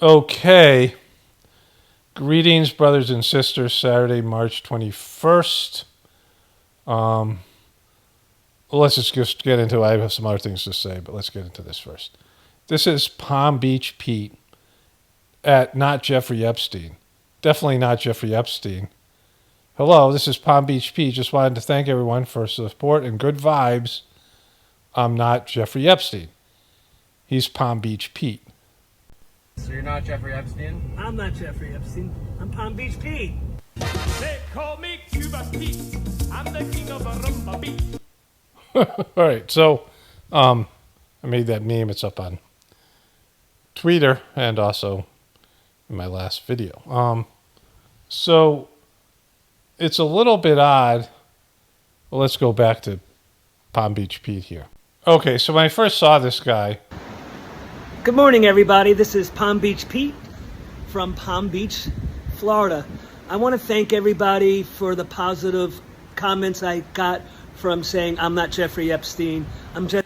Okay. Greetings, brothers and sisters. Saturday, March 21st. Well, let's just get into it. I have some other things to say, but let's get into this first. This is Palm Beach Pete at not Jeffrey Epstein. Definitely not Jeffrey Epstein. Hello, this is Palm Beach Pete. Just wanted to thank everyone for support and good vibes. I'm not Jeffrey Epstein. He's Palm Beach Pete. So you're not Jeffrey Epstein? I'm not Jeffrey Epstein. I'm Palm Beach Pete. They call me Cuba Pete. I'm the king of a rumba beat. All right, so I made that meme. It's up on Twitter and also in my last video. So it's a little bit odd. Well, let's go back to Palm Beach Pete here. Okay, so when I first saw this guy... Good morning, everybody. This is Palm Beach Pete from Palm Beach, Florida. I want to thank everybody for the positive comments I got from saying I'm not Jeffrey Epstein. I'm just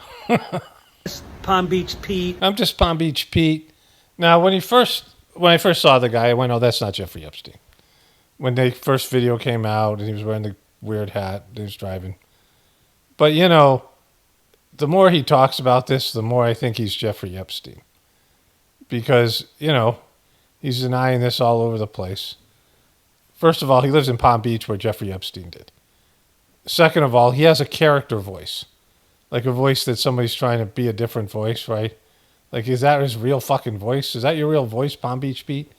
Palm Beach Pete. I'm just Palm Beach Pete. Now, when I first saw the guy, I went, "Oh, that's not Jeffrey Epstein." When the first video came out and he was wearing the weird hat, he was driving. But you know, the more he talks about this, the more I think he's Jeffrey Epstein. Because, you know, he's denying this all over the place. First of all, he lives in Palm Beach where Jeffrey Epstein did. Second of all, he has a character voice. Like a voice that somebody's trying to be a different voice, right? Like, is that his real fucking voice? Is that your real voice, Palm Beach Pete?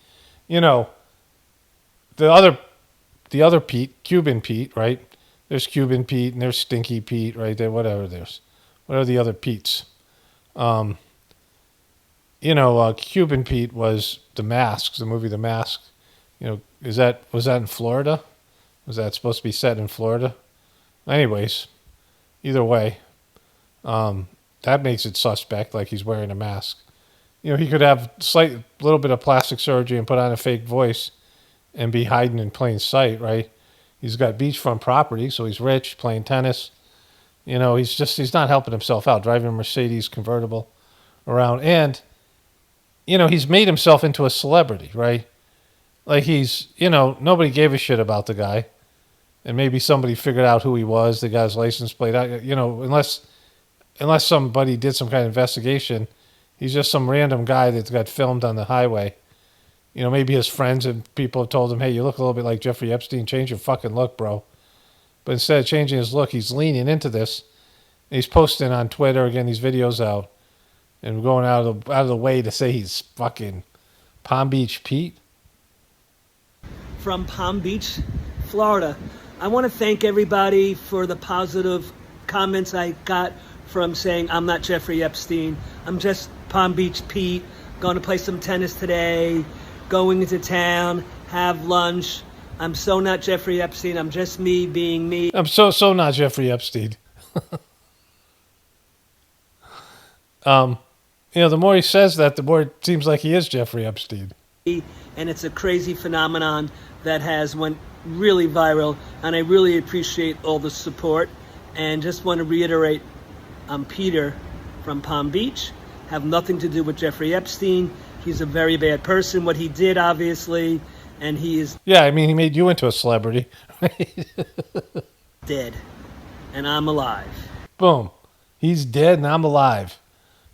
You know, the other Pete, Cuban Pete, right? There's Cuban Pete and there's Stinky Pete, right? There, whatever there's. What are the other Petes? Cuban Pete was The Mask, the movie The Mask. You know, was that in Florida? Was that supposed to be set in Florida? Anyways, either way, that makes it suspect, like he's wearing a mask. You know, he could have little bit of plastic surgery and put on a fake voice and be hiding in plain sight, right? He's got beachfront property, so he's rich, playing tennis. You know, he's not helping himself out, driving a Mercedes convertible around. And, you know, he's made himself into a celebrity, right? Like nobody gave a shit about the guy. And maybe somebody figured out who he was. They got his license plate out. You know, unless somebody did some kind of investigation, he's just some random guy that got filmed on the highway. You know, maybe his friends and people have told him, "Hey, you look a little bit like Jeffrey Epstein. Change your fucking look, bro." But instead of changing his look, he's leaning into this. And he's posting on Twitter, again, these videos out. And going out of the way to say he's fucking Palm Beach Pete. From Palm Beach, Florida. I want to thank everybody for the positive comments I got from saying I'm not Jeffrey Epstein. I'm just Palm Beach Pete. Going to play some tennis today. Going into town. Have lunch. I'm so not Jeffrey Epstein. I'm just me being me. I'm so not Jeffrey Epstein. You know, the more he says that, the more it seems like he is Jeffrey Epstein. And it's a crazy phenomenon that has went really viral. And I really appreciate all the support. And just want to reiterate, I'm Peter from Palm Beach. Have nothing to do with Jeffrey Epstein. He's a very bad person. What he did, obviously. And he is... Yeah, I mean, he made you into a celebrity. dead. And I'm alive. Boom. He's dead and I'm alive.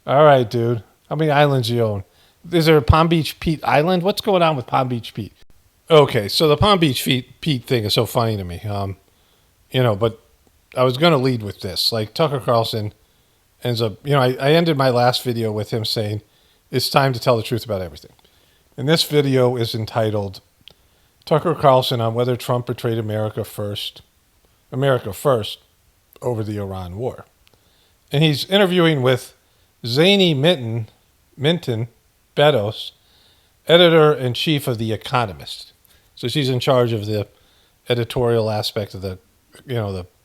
All right, dude. How many islands do you own? Is there a Palm Beach Pete Island? What's going on with Palm Beach Pete? Okay, so the Palm Beach Pete thing is so funny to me. But I was going to lead with this. Like, Tucker Carlson ends up... You know, I ended my last video with him saying, it's time to tell the truth about everything. And this video is entitled, Tucker Carlson on whether Trump betrayed America first over the Iran war. And he's interviewing with Zany Minton Beddos, editor-in-chief of The Economist. So she's in charge of the editorial aspect of the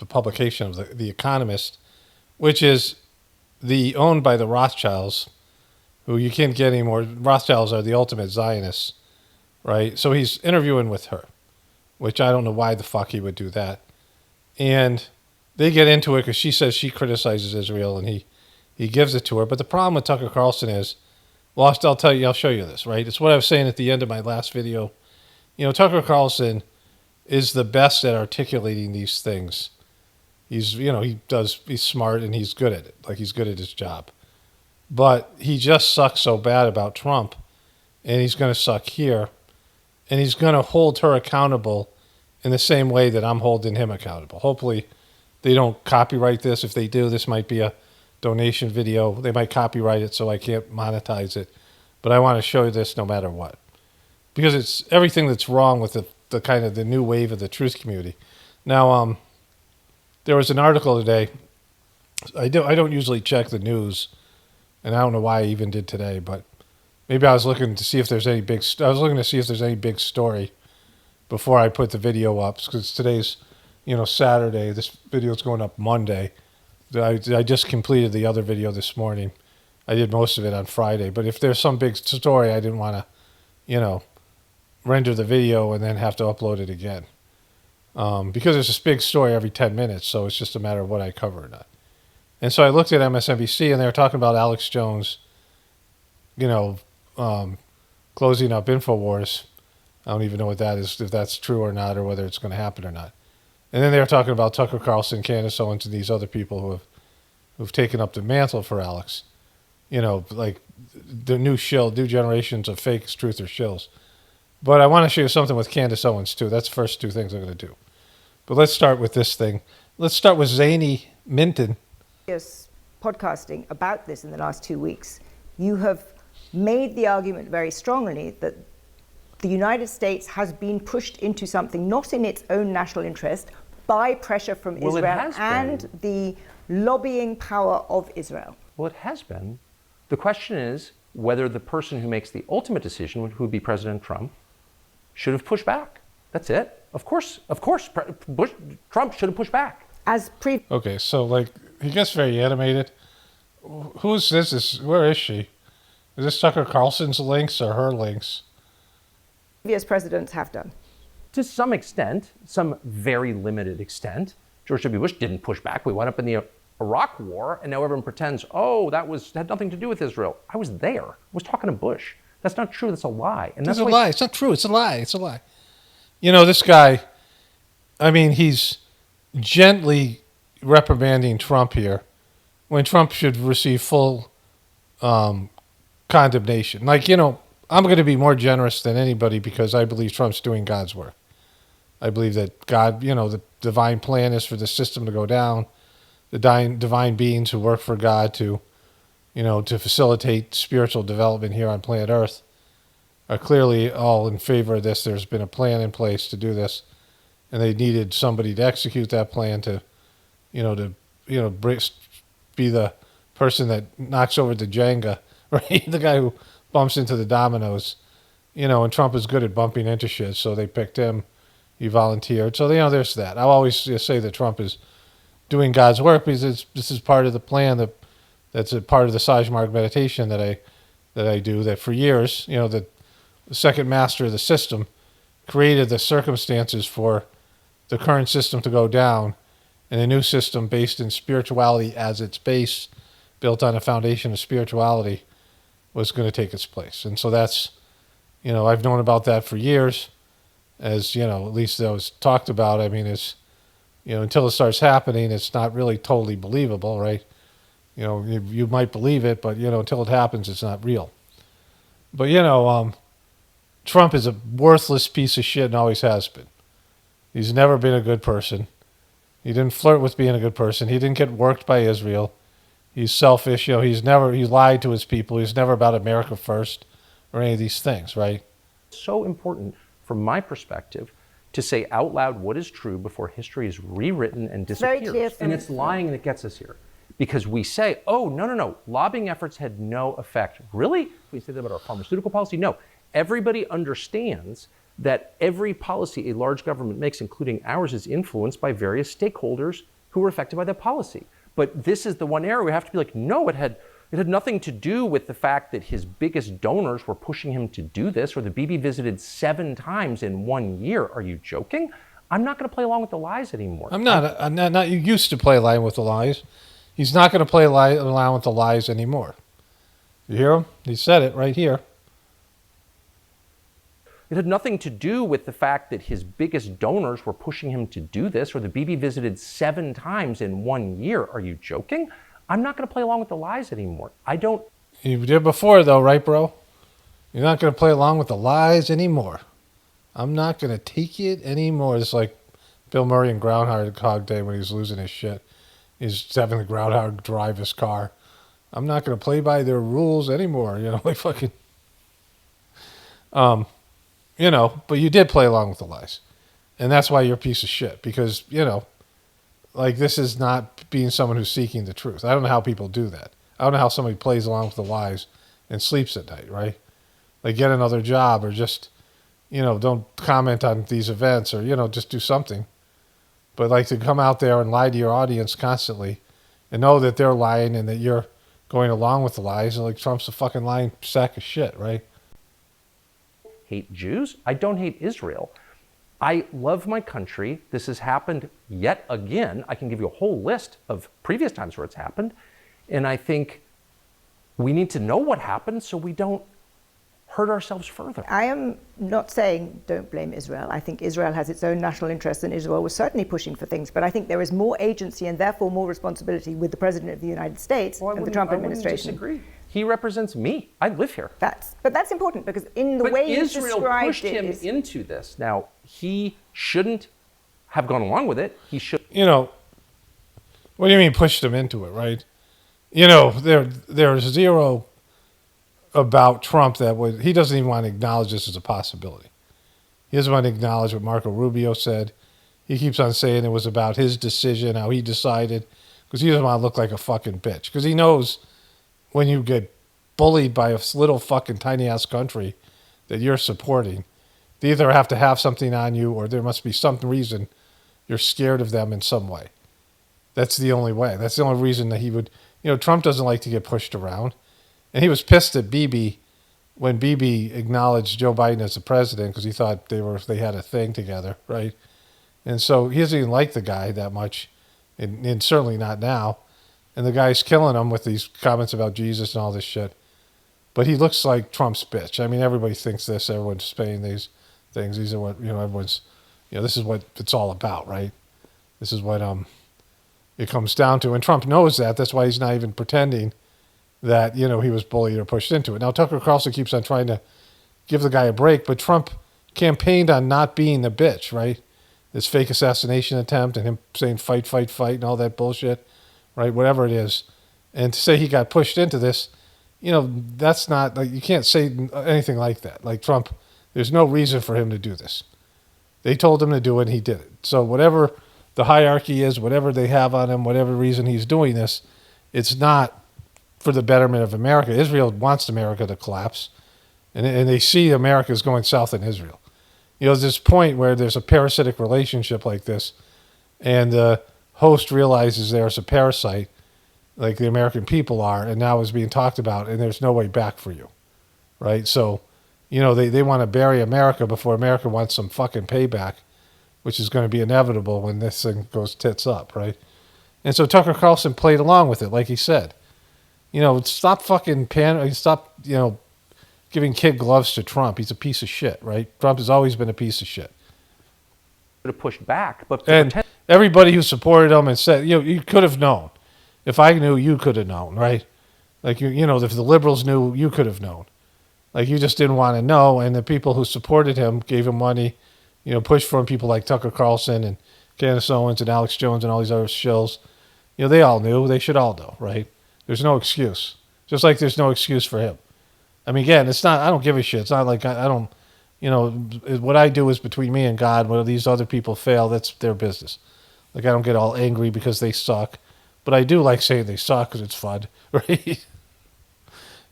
publication of The Economist, which is owned by the Rothschilds, who you can't get anymore. Rothschilds are the ultimate Zionists, right? So he's interviewing with her, which I don't know why the fuck he would do that. And they get into it because she says she criticizes Israel, and he gives it to her. But the problem with Tucker Carlson is, Well, I'll tell you. I'll show you this. Right. It's what I was saying at the end of my last video. Tucker Carlson is the best at articulating these things. He's smart and he's good at it. Like, he's good at his job. But he just sucks so bad about Trump, and he's going to suck here, and he's going to hold her accountable in the same way that I'm holding him accountable. Hopefully they don't copyright this. If they do, this might be a donation video. They might copyright it so I can't monetize it. But I want to show you this no matter what. Because it's everything that's wrong with the kind of the new wave of the truth community. Now, there was an article today. I don't usually check the news, and I don't know why I even did today, but maybe I was looking to see if there's any big story before I put the video up, because today's, Saturday. This video is going up Monday. I just completed the other video this morning. I did most of it on Friday, but if there's some big story, I didn't want to, render the video and then have to upload it again. Because there's this big story every 10 minutes, so it's just a matter of what I cover or not. And so I looked at MSNBC, and they were talking about Alex Jones, closing up InfoWars. I don't even know what that is, if that's true or not, or whether it's going to happen or not. And then they were talking about Tucker Carlson, Candace Owens, and these other people who've taken up the mantle for Alex. Like the new generations of fake truth or shills. But I want to show you something with Candace Owens, too. That's the first two things I'm going to do. But let's start with this thing. Let's start with Zany Minton. Podcasting about this in the last 2 weeks, you have made the argument very strongly that the United States has been pushed into something not in its own national interest by pressure from Israel and the lobbying power of Israel. Well, it has been. The question is whether the person who makes the ultimate decision, who would be President Trump, should have pushed back. That's it. Of course, Trump should have pushed back. Okay, so he gets very animated. Who is this? Where is she? Is this Tucker Carlson's links or her links? Previous presidents have done. To some extent, some very limited extent. George W. Bush didn't push back. We wound up in the Iraq War, and now everyone pretends, had nothing to do with Israel. I was there. I was talking to Bush. That's not true. That's a lie. And that's a lie. It's not true. It's a lie. It's a lie. This guy, he's gently reprimanding Trump here when Trump should receive full condemnation. I'm going to be more generous than anybody because I believe Trump's doing God's work. I believe that God, the divine plan is for the system to go down. The divine beings who work for God to facilitate spiritual development here on planet Earth are clearly all in favor of this. There's been a plan in place to do this, and they needed somebody to execute that plan to be the person that knocks over the Jenga, right? The guy who bumps into the dominoes, and Trump is good at bumping into shit, so they picked him. He volunteered. So, there's that. I'll always say that Trump is doing God's work because this is part of the plan that's a part of the Sajmark meditation that I do, that for years, the second master of the system created the circumstances for the current system to go down, and a new system based in spirituality as its base, built on a foundation of spirituality, was going to take its place. And so that's, I've known about that for years, as, at least that was talked about. It's, until it starts happening, it's not really totally believable, right? You might believe it, but, until it happens, it's not real. But, Trump is a worthless piece of shit and always has been. He's never been a good person. He didn't flirt with being a good person. He didn't get worked by Israel. He's selfish. He lied to his people. He's never about America first or any of these things, right? So important from my perspective to say out loud what is true before history is rewritten and disappears. And it's lying that gets us here. Because we say, no, lobbying efforts had no effect. Really? We say that about our pharmaceutical policy? No. Everybody understands that every policy a large government makes, including ours, is influenced by various stakeholders who were affected by that policy. But this is the one area we have to be like, no, it had nothing to do with the fact that his biggest donors were pushing him to do this, or the BB visited 7 times in 1 year. Are you joking? I'm not going to play along with the lies anymore. I'm not. You used to play along with the lies. He's not going to play along with the lies anymore. You hear him? He said it right here. It had nothing to do with the fact that his biggest donors were pushing him to do this, or the Bibi visited 7 times in 1 year. Are you joking? I'm not going to play along with the lies anymore. I don't. You did before, though, right, bro? You're not going to play along with the lies anymore. I'm not going to take it anymore. It's like Bill Murray in Groundhog Day when he was losing his shit. He's having the groundhog drive his car. I'm not going to play by their rules anymore. You know, like fucking... You know, but you did play along with the lies. And that's why you're a piece of shit. Because, you know, like this is not being someone who's seeking the truth. I don't know how people do that. I don't know how somebody plays along with the lies and sleeps at night, right? Like get another job or just, you know, don't comment on these events or, you know, just do something. But like to come out there and lie to your audience constantly and know that they're lying and that you're going along with the lies, and like Trump's a fucking lying sack of shit, right? Hate Jews. I don't hate Israel. I love my country. This has happened yet again. I can give you a whole list of previous times where it's happened. And I think we need to know what happened so we don't hurt ourselves further. I am not saying don't blame Israel. I think Israel has its own national interests, and Israel was certainly pushing for things. But I think there is more agency and therefore more responsibility with the President of the United States and the Trump administration. I wouldn't disagree. He represents me. I live here. But that's important because in the but way you Israel described pushed him into this. Now, he shouldn't have gone along with it. He should. You know, what do you mean pushed him into it, right? You know, there's zero about Trump that would, he doesn't even want to acknowledge this as a possibility. He doesn't want to acknowledge what Marco Rubio said. He keeps on saying it was about his decision, how he decided, because he doesn't want to look like a fucking bitch. Because he knows when you get bullied by a little fucking tiny ass country that you're supporting, they either have to have something on you or there must be some reason you're scared of them in some way. That's the only way. That's the only reason that he would, you know, Trump doesn't like to get pushed around. And he was pissed at Bibi when Bibi acknowledged Joe Biden as the president because he thought they had a thing together, right? And so he doesn't even like the guy that much, and certainly not now. And the guy's killing him with these comments about Jesus and all this shit. But he looks like Trump's bitch. I mean, everybody thinks this. Everyone's saying these things. These are what, you know, everyone's, you know, this is what it's all about, right? This is what it comes down to. And Trump knows that. That's why he's not even pretending that, you know, he was bullied or pushed into it. Now, Tucker Carlson keeps on trying to give the guy a break, but Trump campaigned on not being the bitch, right? This fake assassination attempt and him saying fight, fight, fight and all that bullshit, right? Whatever it is. And to say he got pushed into this, you know, that's not, like, you can't say anything like that. Like Trump, there's no reason for him to do this. They told him to do it and he did it. So whatever the hierarchy is, whatever they have on him, whatever reason he's doing this, it's not for the betterment of America. Israel wants America to collapse, and they see America is going south in Israel. You know, there's this point where there's a parasitic relationship like this, and the host realizes there's a parasite, like the American people are, and now is being talked about, and there's no way back for you, right? So, you know, they want to bury America before America wants some fucking payback, which is going to be inevitable when this thing goes tits up, right? And so Tucker Carlson played along with it, like he said. You know, stop fucking stop, you know, giving kid gloves to Trump. He's a piece of shit, right? Trump has always been a piece of shit. To push back, but and everybody who supported him and said, you know, you could have known. If I knew, you could have known, right? Like you know, if the liberals knew, you could have known. Like you just didn't want to know, and the people who supported him gave him money, you know, pushed for him. People like Tucker Carlson and Candace Owens and Alex Jones and all these other shills. You know, they all knew. They should all know, right? There's no excuse. Just like there's no excuse for him. I mean, again, it's not, I don't give a shit. It's not like I don't, you know, what I do is between me and God. Whether these other people fail, that's their business. Like, I don't get all angry because they suck. But I do like saying they suck because it's fun, right?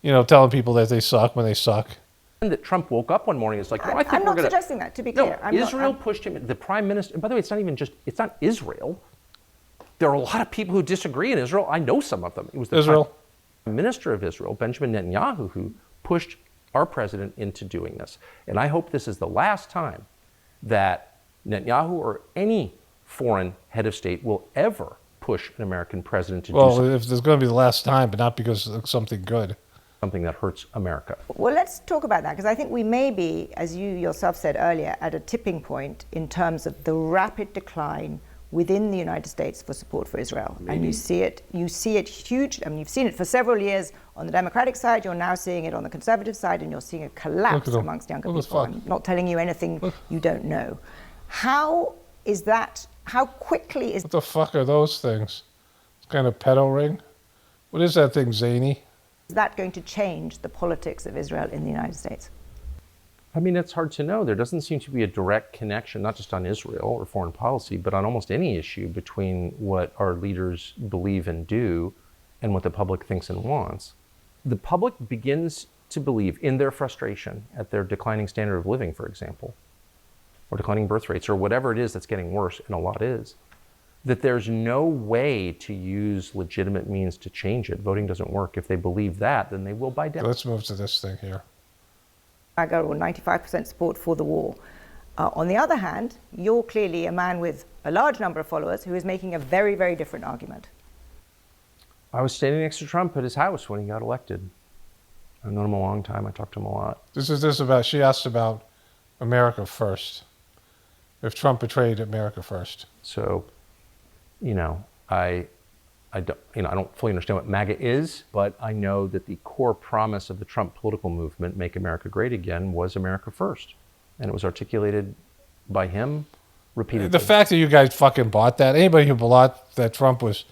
You know, telling people that they suck when they suck. And that Trump woke up one morning, it's like, well, I think I'm we're not going to... suggesting that, to be clear. No, Israel pushed him, the prime minister, and by the way, it's not even just, it's not Israel. There are a lot of people who disagree in Israel. I know some of them. It was the Israel. Prime Minister of Israel, Benjamin Netanyahu, who pushed our president into doing this. And I hope this is the last time that Netanyahu or any foreign head of state will ever push an American president to do something. Well, if there's going to be the last time, but not because of something good. something that hurts America. Well, let's talk about that, because I think we may be, as you yourself said earlier, at a tipping point in terms of the rapid decline within the United States for support for Israel. Maybe. And you see it huge. I mean, you've seen it for several years on the Democratic side, you're now seeing it on the conservative side, and you're seeing a collapse amongst younger people. I'm not telling you anything you don't know. How quickly is... What the fuck are those things? It's kind of pedo ring? What is that thing, zany? Is that going to change the politics of Israel in the United States? I mean, it's hard to know. There doesn't seem to be a direct connection, not just on Israel or foreign policy, but on almost any issue between what our leaders believe and do and what the public thinks and wants. The public begins to believe, in their frustration at their declining standard of living, for example, or declining birth rates, or whatever it is that's getting worse, and a lot is, that there's no way to use legitimate means to change it. Voting doesn't work. If they believe that, then they will buy down. Let's move to this thing here. MAGA, or 95% support for the war. On the other hand, you're clearly a man with a large number of followers who is making a very, very different argument. I was standing next to Trump at his house when he got elected. I've known him a long time. I talked to him a lot. She asked about America first. If Trump betrayed America first. So, I don't fully understand what MAGA is, but I know that the core promise of the Trump political movement, Make America Great Again, was America first. And it was articulated by him repeatedly. The fact that you guys fucking bought that, anybody who bought that Trump is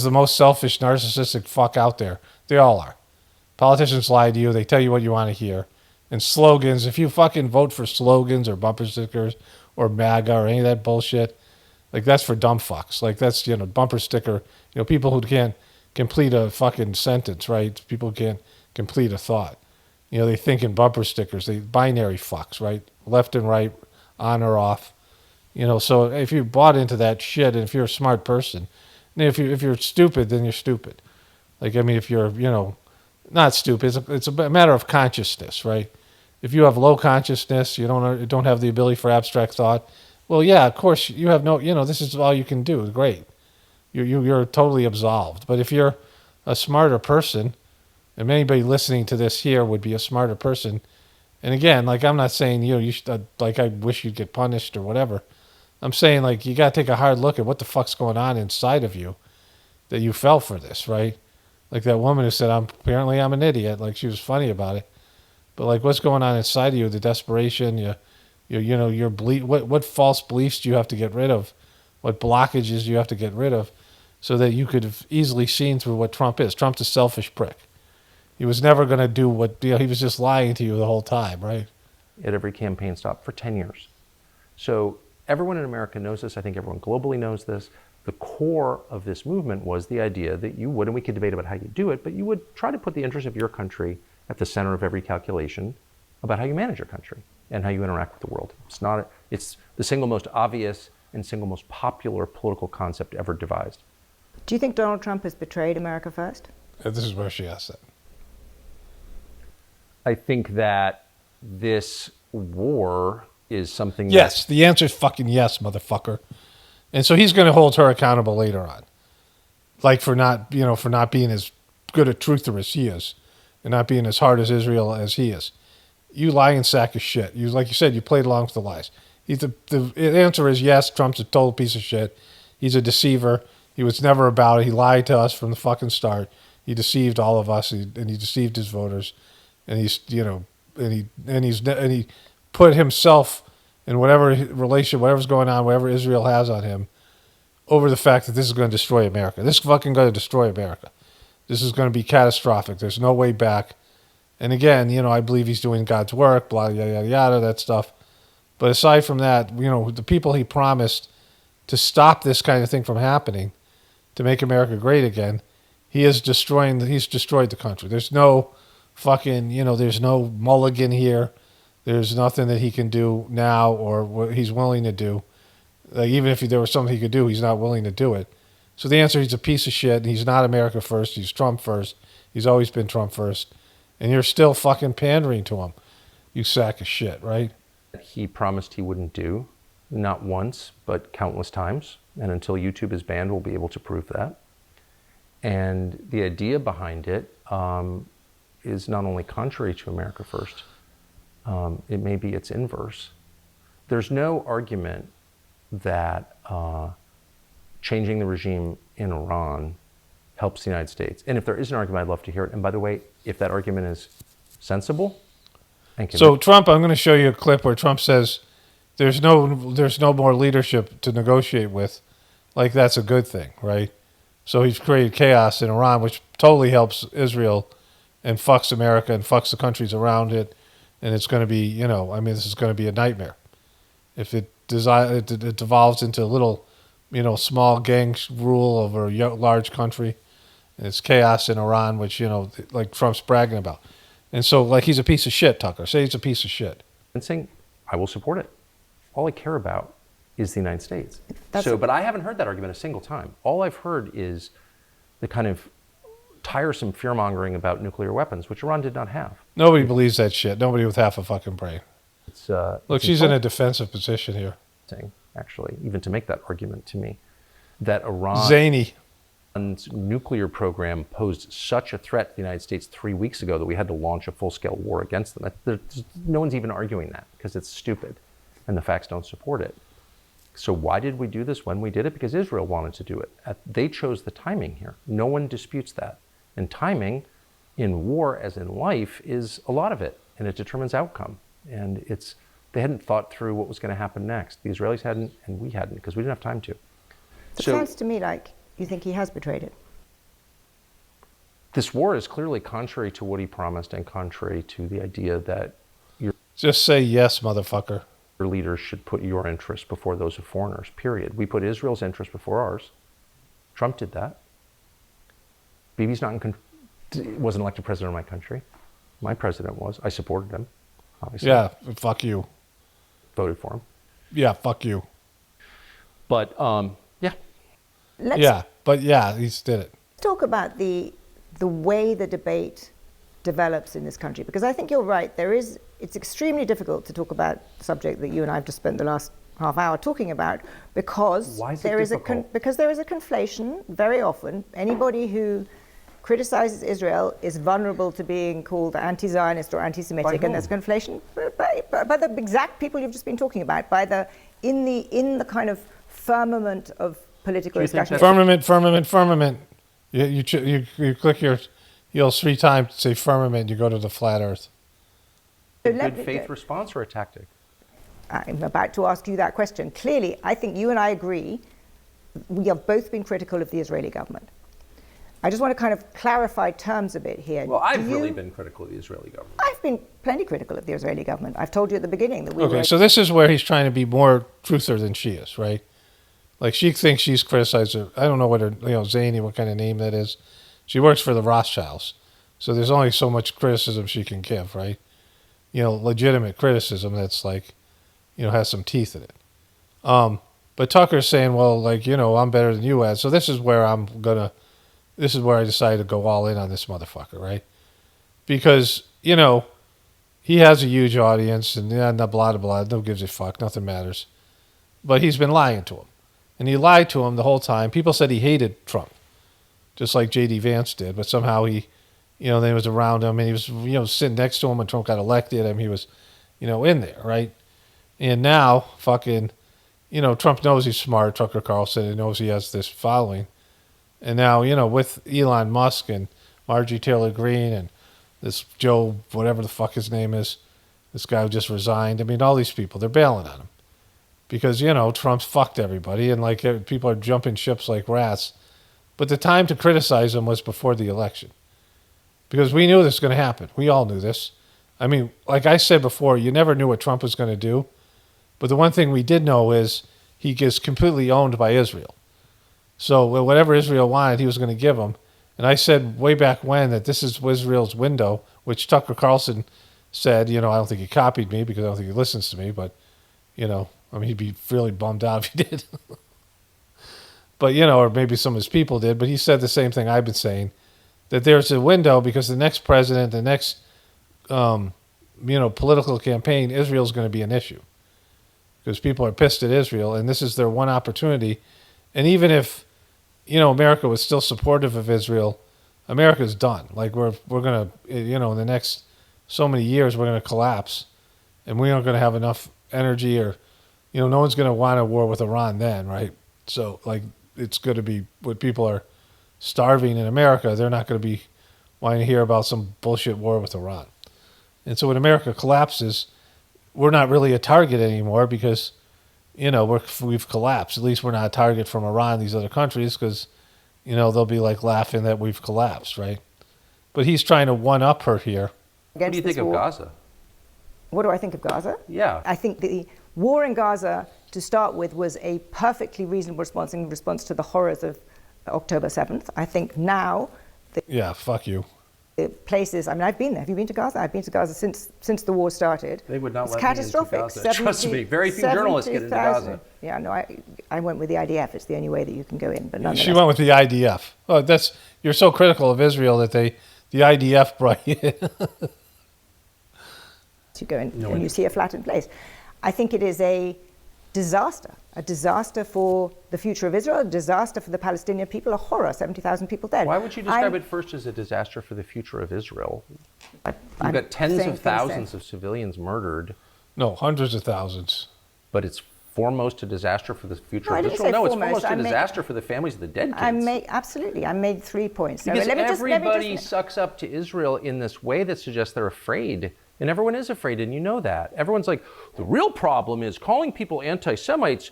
the most selfish, narcissistic fuck out there. They all are. Politicians lie to you. They tell you what you want to hear. And slogans, if you fucking vote for slogans or bumper stickers or MAGA or any of that bullshit, like that's for dumb fucks. Like that's, bumper sticker, people who can't complete a fucking sentence, right? People who can't complete a thought. They think in bumper stickers, they binary fucks, right? Left and right, on or off. So if you bought into that shit, and if you're a smart person, and if you're stupid, then you're stupid. Like, I mean, if you're, not stupid, it's a matter of consciousness, right? If you have low consciousness, you don't have the ability for abstract thought. Well, yeah, of course you have no. This is all you can do. Great, you're totally absolved. But if you're a smarter person, and anybody listening to this here would be a smarter person, and again, like I'm not saying you should, like I wish you'd get punished or whatever. I'm saying like you got to take a hard look at what the fuck's going on inside of you, that you fell for this, right? Like that woman who said, apparently I'm an idiot. Like she was funny about it. But like what's going on inside of you, the desperation, what false beliefs do you have to get rid of? What blockages do you have to get rid of so that you could have easily seen through what Trump is? Trump's a selfish prick. He was never going to do what, he was just lying to you the whole time, right? At every campaign stop for 10 years. So everyone in America knows this. I think everyone globally knows this. The core of this movement was the idea that you would, and we could debate about how you do it, but you would try to put the interests of your country at the center of every calculation about how you manage your country and how you interact with the world. It's the single most obvious and single most popular political concept ever devised. Do you think Donald Trump has betrayed America first? This is where she asked that. I think that this war is something Yes, the answer is fucking yes, motherfucker. And so he's going to hold her accountable later on. Like for not being as good a truther as he is and not being as hard as Israel as he is. You lying sack of shit. Like you said, you played along with the lies. The answer is yes, Trump's a total piece of shit. He's a deceiver. He was never about it. He lied to us from the fucking start. He deceived all of us, and he deceived his voters. And he put himself in whatever relation, whatever's going on, whatever Israel has on him, over the fact that this is going to destroy America. This is fucking going to destroy America. This is going to be catastrophic. There's no way back. And again, I believe he's doing God's work, blah, yada, yada, yada, that stuff. But aside from that, the people he promised to stop this kind of thing from happening, to make America great again, he's destroyed the country. There's no fucking, there's no mulligan here. There's nothing that he can do now or what he's willing to do. Like, even if there was something he could do, he's not willing to do it. So the answer, he's a piece of shit. He's not America first. He's Trump first. He's always been Trump first. And you're still fucking pandering to him, you sack of shit, right? He promised he wouldn't do, not once, but countless times. And until YouTube is banned, we'll be able to prove that. And the idea behind it is not only contrary to America First, it may be its inverse. There's no argument that changing the regime in Iran helps the United States. And if there is an argument, I'd love to hear it. And by the way, if that argument is sensible and So Trump, I'm going to show you a clip where Trump says there's no more leadership to negotiate with. Like, that's a good thing, right? So he's created chaos in Iran, which totally helps Israel and fucks America and fucks the countries around it. And it's going to be, this is going to be a nightmare. If it devolves into a little, small gang rule over a large country, and it's chaos in Iran, which, like Trump's bragging about. And so, like, he's a piece of shit, Tucker. Say he's a piece of shit. And saying, I will support it. All I care about is the United States. But I haven't heard that argument a single time. All I've heard is the kind of tiresome fear-mongering about nuclear weapons, which Iran did not have. Nobody believes that shit. Nobody with half a fucking brain. Look, she's in a defensive position here. Actually, even to make that argument to me, that Iran's zany nuclear program posed such a threat to the United States 3 weeks ago that we had to launch a full-scale war against them. No one's even arguing that because it's stupid and the facts don't support it. So why did we do this when we did it? Because Israel wanted to do it. They chose the timing here. No one disputes that. And timing in war, as in life, is a lot of it, and it determines outcome. And they hadn't thought through what was going to happen next. The Israelis hadn't, and we hadn't, because we didn't have time to. It sounds to me like you think he has betrayed it. This war is clearly contrary to what he promised and contrary to the idea that just say yes, motherfucker. Your leaders should put your interests before those of foreigners, period. We put Israel's interests before ours. Trump did that. Bibi's wasn't elected president of my country. My president was. I supported him, obviously. Yeah, fuck you. Voted for him. Yeah, fuck you. But, yeah. He did it. Let's talk about the way the debate develops in this country, because I think you're right. It's extremely difficult to talk about the subject that you and I have just spent the last half hour talking about, because there is a conflation. Very often, anybody who criticizes Israel is vulnerable to being called anti-Zionist or anti-Semitic, and there's conflation by the exact people you've just been talking about, in the kind of firmament of political discussion. Firmament. You click your heels 3 times to say firmament. You go to the flat Earth. A good faith response or a tactic? I'm about to ask you that question. Clearly, I think you and I agree. We have both been critical of the Israeli government. I just want to kind of clarify terms a bit here. Well, I've really been critical of the Israeli government. I've been plenty critical of the Israeli government. I've told you at the beginning that we Okay, so this is where he's trying to be more truther than she is, right? Like, she thinks she's criticized her. I don't know what her, zany, what kind of name that is. She works for the Rothschilds. So there's only so much criticism she can give, right? Legitimate criticism that's like, has some teeth in it. But Tucker's saying, well, I'm better than you at. So this is where I decided to go all in on this motherfucker, right? Because, he has a huge audience and blah, blah, blah. No gives a fuck. Nothing matters. But he's been lying to him. And he lied to him the whole time. People said he hated Trump, just like J.D. Vance did. But somehow he, then he was around him and he was, sitting next to him when Trump got elected. He was, in there, right? And now, fucking, Trump knows he's smart, Tucker Carlson. He knows he has this following. And now, with Elon Musk and Marjorie Taylor Greene and this Joe, whatever the fuck his name is, this guy who just resigned. All these people, they're bailing on him. Because, Trump's fucked everybody and, people are jumping ships like rats. But the time to criticize him was before the election. Because we knew this was going to happen. We all knew this. Like I said before, you never knew what Trump was going to do. But the one thing we did know is he gets completely owned by Israel. So whatever Israel wanted, he was going to give them. And I said way back when that this is Israel's window, which Tucker Carlson said, I don't think he copied me because I don't think he listens to me, but, he'd be really bummed out if he did. But, or maybe some of his people did, but he said the same thing I've been saying, that there's a window because the next president, the next, political campaign, Israel's going to be an issue. Because people are pissed at Israel, and this is their one opportunity. And even if, America was still supportive of Israel, America's done. Like we're gonna, you know, in the next so many years we're gonna collapse, and we aren't gonna have enough energy, or, you know, no one's gonna want a war with Iran then, right? So like it's going to be when people are starving in America, they're not going to be wanting to hear about some bullshit war with Iran. And so when America collapses, we're not really a target anymore because, you know, we've collapsed. At least we're not a target from Iran, these other countries, because, you know, they'll be like laughing that we've collapsed, right? But he's trying to one-up her here. What do you think of Gaza? What do I think of Gaza? Yeah. I think the war in Gaza, to start with, was a perfectly reasonable response in response to the horrors of October 7th. I think now... Yeah, fuck you. Places, I mean, I've been there. Have you been to Gaza? I've been to Gaza since the war started. They would not it's let catastrophic. me into Gaza. Trust me, very few journalists get into Gaza. Yeah, no, I went with the IDF. It's the only way that you can go in. But nonetheless. She went with the IDF. Oh, you're so critical of Israel that the IDF brought you in. You go in and you see a flattened place. I think it is a disaster for the future of Israel, a disaster for the Palestinian people, a horror, 70,000 people dead. Why would you describe it first as a disaster for the future of Israel? You've got tens of thousands of civilians murdered. No, hundreds of thousands. But it's foremost a disaster for the future of Israel? No, it's foremost a disaster for the families of the dead kids. Absolutely. I made 3 points. Because everybody sucks up to Israel in this way that suggests they're afraid. And everyone is afraid, and you know that. Everyone's like, the real problem is calling people anti-Semites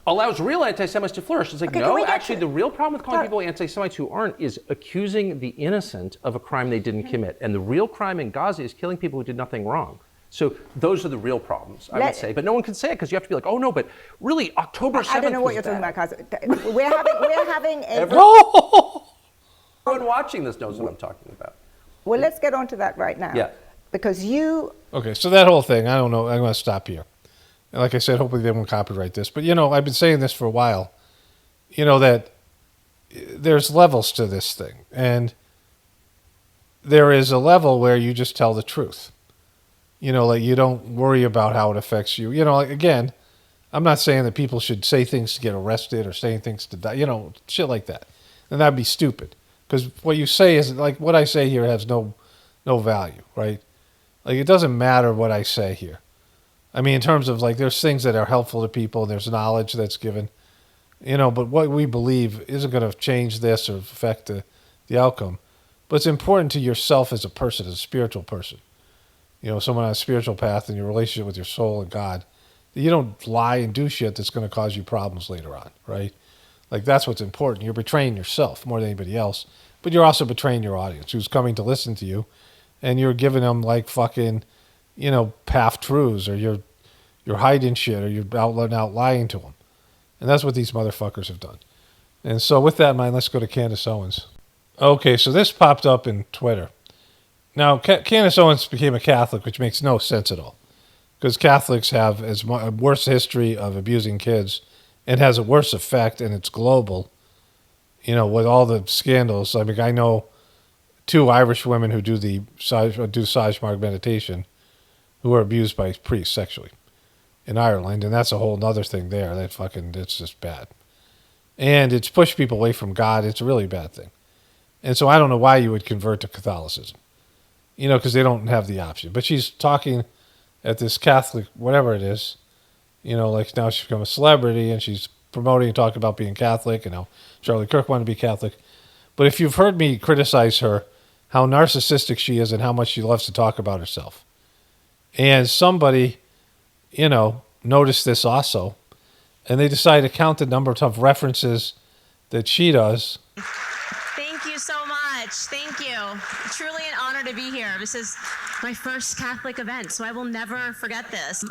allows real anti-Semites to flourish. It's like, no, actually, the real problem with calling people anti-Semites who aren't is accusing the innocent of a crime they didn't commit. And the real crime in Gaza is killing people who did nothing wrong. So those are the real problems, I would say. But no one can say it because you have to be like, oh, no, but really, October 7th I don't know what you're talking about, Kaz. We're having a... Everyone watching this knows what I'm talking about. Well, let's get on to that right now. Yeah. Because you... Okay, so that whole thing, I don't know. I'm going to stop here. And like I said, hopefully they won't copyright this. But, you know, I've been saying this for a while, you know, that there's levels to this thing. And there is a level where you just tell the truth. You know, like you don't worry about how it affects you. You know, like, again, I'm not saying that people should say things to get arrested or saying things to die, you know, shit like that. And that'd be stupid. Because what you say is, like, what I say here has no value, right? Like, it doesn't matter what I say here. I mean, in terms of, like, there's things that are helpful to people, there's knowledge that's given, you know, but what we believe isn't going to change this or affect the outcome. But it's important to yourself as a person, as a spiritual person. You know, someone on a spiritual path in your relationship with your soul and God, that you don't lie and do shit that's going to cause you problems later on, right? Like, that's what's important. You're betraying yourself more than anybody else, but you're also betraying your audience who's coming to listen to you. And you're giving them like fucking, you know, half-truths, or you're hiding shit, or you're out lying to them. And that's what these motherfuckers have done. And so with that in mind, let's go to Candace Owens. Okay, so this popped up in Twitter. Now, Candace Owens became a Catholic, which makes no sense at all. Because Catholics have a worse history of abusing kids and has a worse effect, and it's global, you know, with all the scandals. I mean, I know 2 Irish women who do Sajmark meditation who are abused by priests sexually in Ireland, and that's a whole other thing there. It's just bad. And it's pushed people away from God. It's a really bad thing. And so I don't know why you would convert to Catholicism, you know, because they don't have the option. But she's talking at this Catholic, whatever it is, you know, like now she's become a celebrity, and she's promoting and talking about being Catholic, and how Charlie Kirk wanted to be Catholic. But if you've heard me criticize her, how narcissistic she is and how much she loves to talk about herself. And somebody, you know, noticed this also, and they decided to count the number of references that she does. Thank you so much. Thank you. Truly an honor to be here. This is my first Catholic event, so I will never forget this.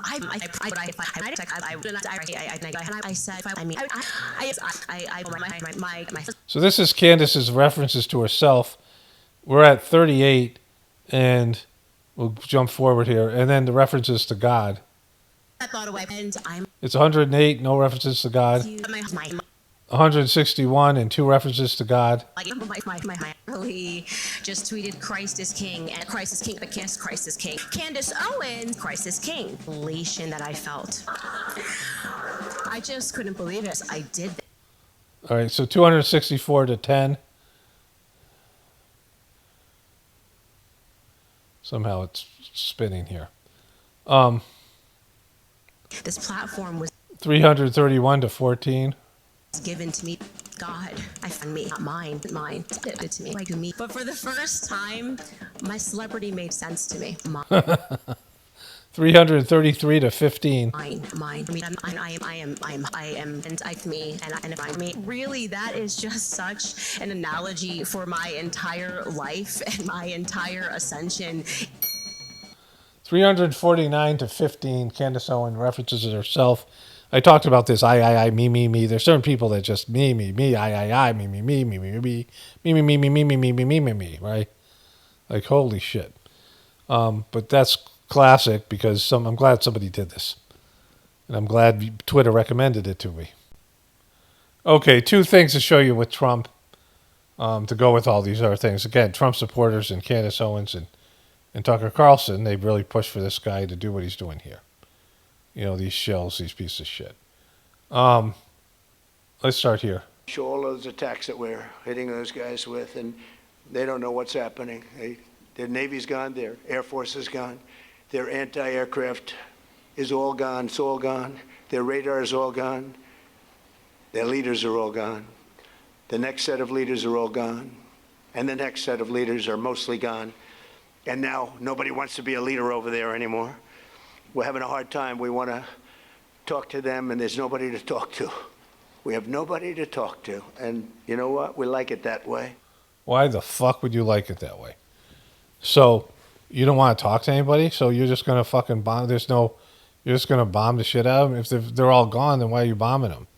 So this is Candace's references to herself. We're at 38, and we'll jump forward here, and then the references to God. It's 108, no references to God. 161 and 2 references to God. He just tweeted Christ is king, and Christ is king, but Christ is king. Candace Owens, Christ is king. Elation that I felt. I just couldn't believe it. I did that. All right, so 264 to 10. Somehow it's spinning here. This platform was 331 to 14. given to me. God, I found me, not mine, it to me, like me. But for the first time, my celebrity made sense to me. 333 to 15. Mine. I mean, I am, and I me, and I me. Really, that is just such an analogy for my entire life and my entire ascension. 349 to 15. Candace Owens references herself. I talked about this. I, me. There's certain people that just me, I, me, me, right? Like, holy shit. But that's classic because I'm glad somebody did this. And I'm glad Twitter recommended it to me. Okay, two things to show you with Trump to go with all these other things. Again, Trump supporters and Candace Owens and Tucker Carlson, they really push for this guy to do what he's doing here. You know, these shills, these pieces of shit. Let's start here. Show all those attacks that we're hitting those guys with, and they don't know what's happening. Their Navy's gone, their Air Force is gone, their anti-aircraft is all gone, it's all gone. Their radar is all gone. Their leaders are all gone. The next set of leaders are all gone. And the next set of leaders are mostly gone. And now nobody wants to be a leader over there anymore. We're having a hard time. We want to talk to them, and there's nobody to talk to. We have nobody to talk to. And you know what? We like it that way. Why the fuck would you like it that way? So, you don't want to talk to anybody? So you're just going to fucking bomb? You're just going to bomb the shit out of them? If they're all gone, then why are you bombing them?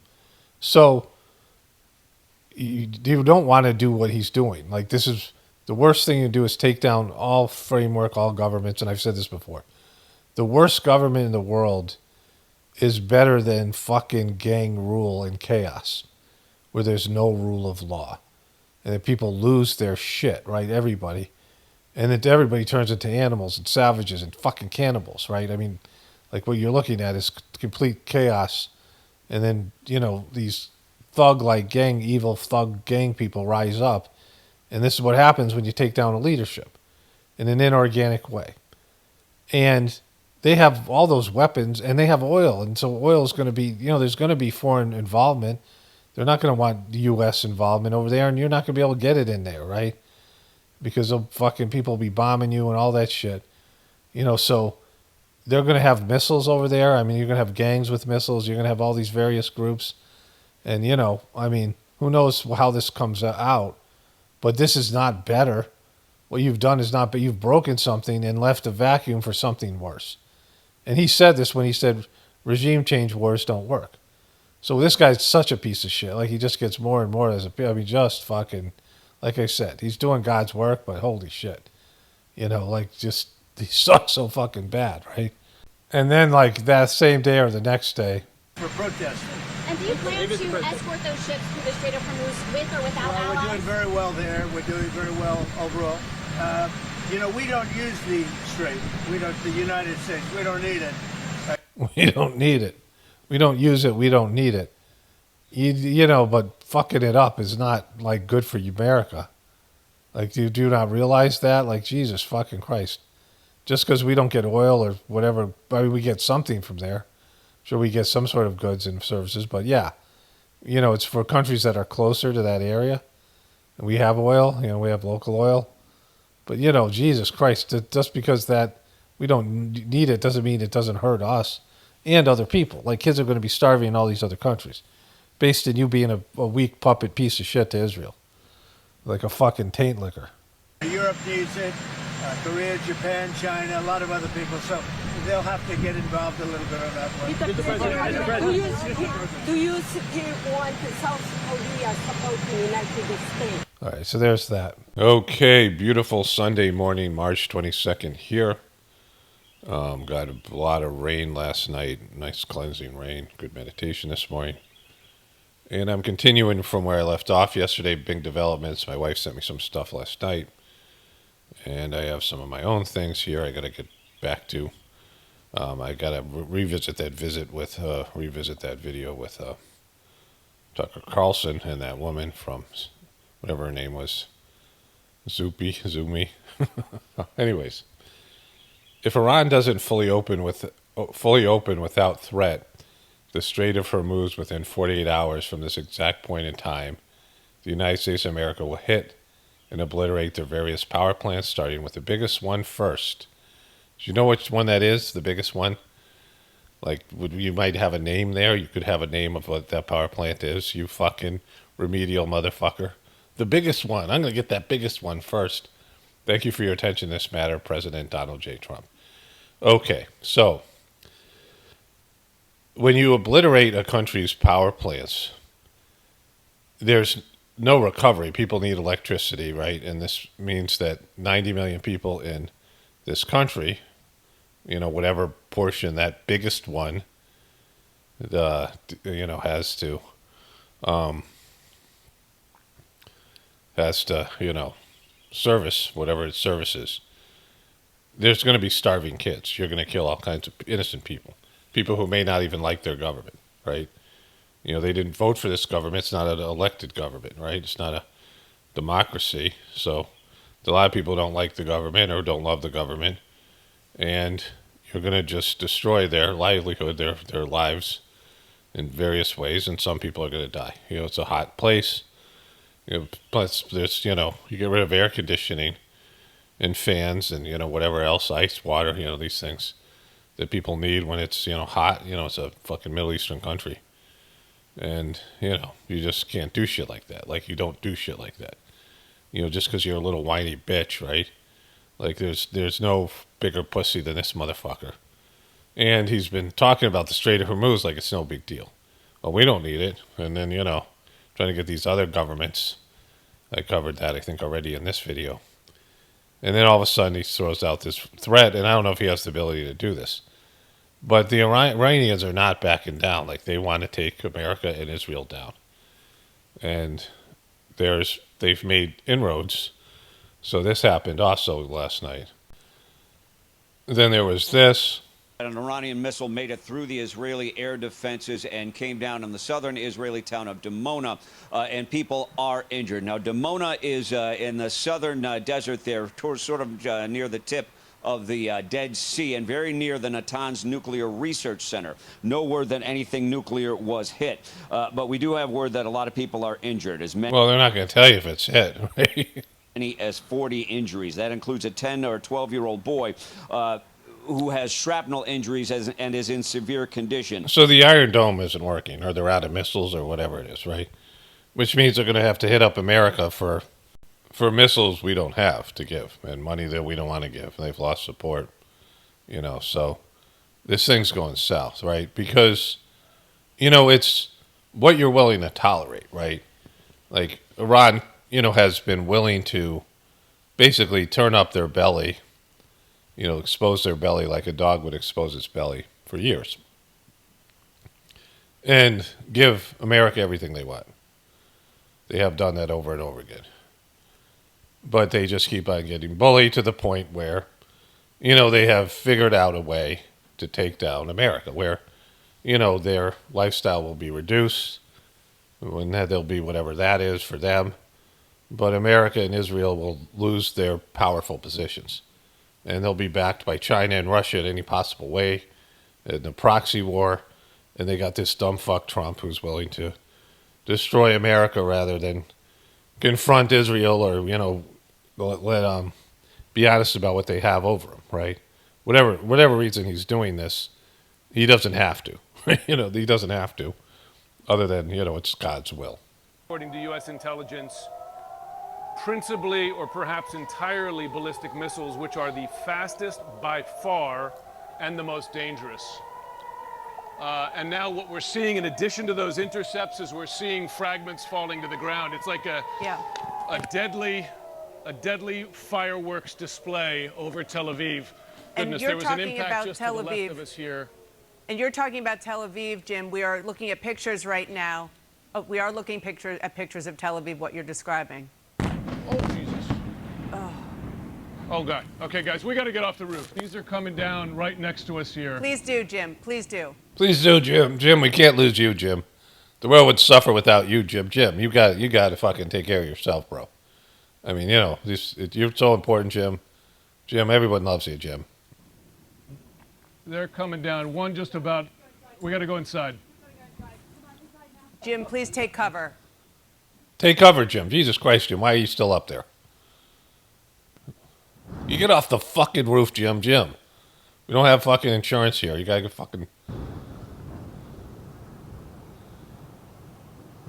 So, you don't want to do what he's doing. Like, this is the worst thing you do is take down all framework, all governments, and I've said this before. The worst government in the world is better than fucking gang rule and chaos, where there's no rule of law. And then people lose their shit, right? Everybody. And then everybody turns into animals and savages and fucking cannibals, right? I mean, like what you're looking at is complete chaos. And then, you know, these thug-like gang, evil thug gang people rise up. And this is what happens when you take down a leadership in an inorganic way. And they have all those weapons and they have oil. And so oil is going to be, you know, there's going to be foreign involvement. They're not going to want U.S. involvement over there, and you're not going to be able to get it in there, right? Because fucking people will be bombing you and all that shit. You know, so they're going to have missiles over there. I mean, you're going to have gangs with missiles. You're going to have all these various groups. And, you know, I mean, who knows how this comes out. But this is not better. What you've done is not, but you've broken something and left a vacuum for something worse. And he said this when he said regime change wars don't work. So this guy's such a piece of shit. Like, he just gets more and more as a, I mean, just fucking, like I said, he's doing God's work, but holy shit. You know, like, just, he sucks so fucking bad, right? And then, like, that same day or the next day. For protesting. And do you plan to escort those ships through the Strait of Hormuz with or without allies? We're doing very well there. We're doing very well overall. You know, we don't use the strait. We don't, the United States, we don't need it. We don't need it. We don't use it. We don't need it. You know, but fucking it up is not, like, good for America. Like, do you not realize that? Like, Jesus fucking Christ. Just because we don't get oil or whatever, I mean, we get something from there. Sure, we get some sort of goods and services, but yeah. You know, it's for countries that are closer to that area. And we have oil, you know, we have local oil. But, you know, Jesus Christ, just because that we don't need it doesn't mean it doesn't hurt us and other people. Like, kids are going to be starving in all these other countries based on you being a weak puppet piece of shit to Israel. Like a fucking taint liquor. Europe needs it, Korea, Japan, China, a lot of other people. So they'll have to get involved a little bit on that one. Do you still want South Korea supporting the United States? All right, so there's that. Okay, beautiful Sunday morning, March 22nd here. Got a lot of rain last night, nice cleansing rain, good meditation this morning. And I'm continuing from where I left off yesterday, big developments. My wife sent me some stuff last night. And I have some of my own things here I got to get back to. I got to revisit that video with Tucker Carlson and that woman from whatever her name was, Zumi. Anyways, if Iran doesn't fully open without threat the Strait of Hormuz within 48 hours from this exact point in time, the United States of America will hit and obliterate their various power plants, starting with the biggest one first. Do you know which one that is, the biggest one? Like, you might have a name there. You could have a name of what that power plant is, you fucking remedial motherfucker. The biggest one. I'm going to get that biggest one first. Thank you for your attention in this matter, President Donald J. Trump. Okay, so when you obliterate a country's power plants, there's no recovery. People need electricity, right? And this means that 90 million people in this country, whatever portion that biggest one, has to service whatever its services. There's going to be starving kids. You're going to kill all kinds of innocent people who may not even like their government, right? They didn't vote for this government. It's not an elected government, right? It's not a democracy. So a lot of people don't like the government or don't love the government, and you're going to just destroy their livelihood, their lives in various ways, and some people are going to die. It's a hot place. Plus there's, you get rid of air conditioning and fans and, whatever else, ice, water, these things that people need when it's, hot. It's a fucking Middle Eastern country. And, you just can't do shit like that. Like, you don't do shit like that. Just because you're a little whiny bitch, right? Like, there's no bigger pussy than this motherfucker. And he's been talking about the Strait of Hormuz like it's no big deal. Well, we don't need it. And then, trying to get these other governments. I covered that, I think, already in this video. And then all of a sudden he throws out this threat, and I don't know if he has the ability to do this. But the Iranians are not backing down. Like, they want to take America and Israel down. And they've made inroads. So this happened also last night. Then there was this. An Iranian missile made it through the Israeli air defenses and came down in the southern Israeli town of Dimona, and people are injured. Now, Dimona is in the southern desert there, sort of near the tip of the Dead Sea and very near the Natanz Nuclear Research Center. No word that anything nuclear was hit, but we do have word that a lot of people are injured. Well, they're not going to tell you if it's hit, right? Many as 40 injuries. That includes a 10 or 12-year-old boy who has shrapnel injuries and is in severe condition. So the Iron Dome isn't working, or they're out of missiles, or whatever it is, right? Which means they're going to have to hit up America for missiles we don't have to give, and money that we don't want to give. They've lost support, so this thing's going south, right? Because, it's what you're willing to tolerate, right? Like, Iran, has been willing to basically turn up their belly, expose their belly like a dog would expose its belly for years. And give America everything they want. They have done that over and over again. But they just keep on getting bullied to the point where, they have figured out a way to take down America, where, their lifestyle will be reduced, when there'll be whatever that is for them. But America and Israel will lose their powerful positions. And they'll be backed by China and Russia in any possible way in the proxy war. And they got this dumb fuck Trump who's willing to destroy America rather than confront Israel or, let be honest about what they have over him, right? Whatever reason he's doing this, he doesn't have to. He doesn't have to, other than, it's God's will. According to U.S. intelligence, principally or perhaps entirely ballistic missiles, which are the fastest by far and the most dangerous. And now what we're seeing in addition to those intercepts is we're seeing fragments falling to the ground. It's like a deadly fireworks display over Tel Aviv. Goodness, there was an impact just to the left of us here. And you're talking about Tel Aviv, Jim. We are looking at pictures right now. Oh, we are looking at pictures of Tel Aviv, what you're describing. Oh, Jesus. Oh, God. Okay, guys, we got to get off the roof. These are coming down right next to us here. Please do, Jim. Please do. Please do, Jim. Jim, we can't lose you, Jim. The world would suffer without you, Jim. Jim, you got to fucking take care of yourself, bro. I mean, you're so important, Jim. Jim, everyone loves you, Jim. They're coming down. One just about. We got to go inside. Jim, please take cover. Take cover, Jim. Jesus Christ, Jim. Why are you still up there? You get off the fucking roof, Jim. Jim. We don't have fucking insurance here. You gotta get fucking...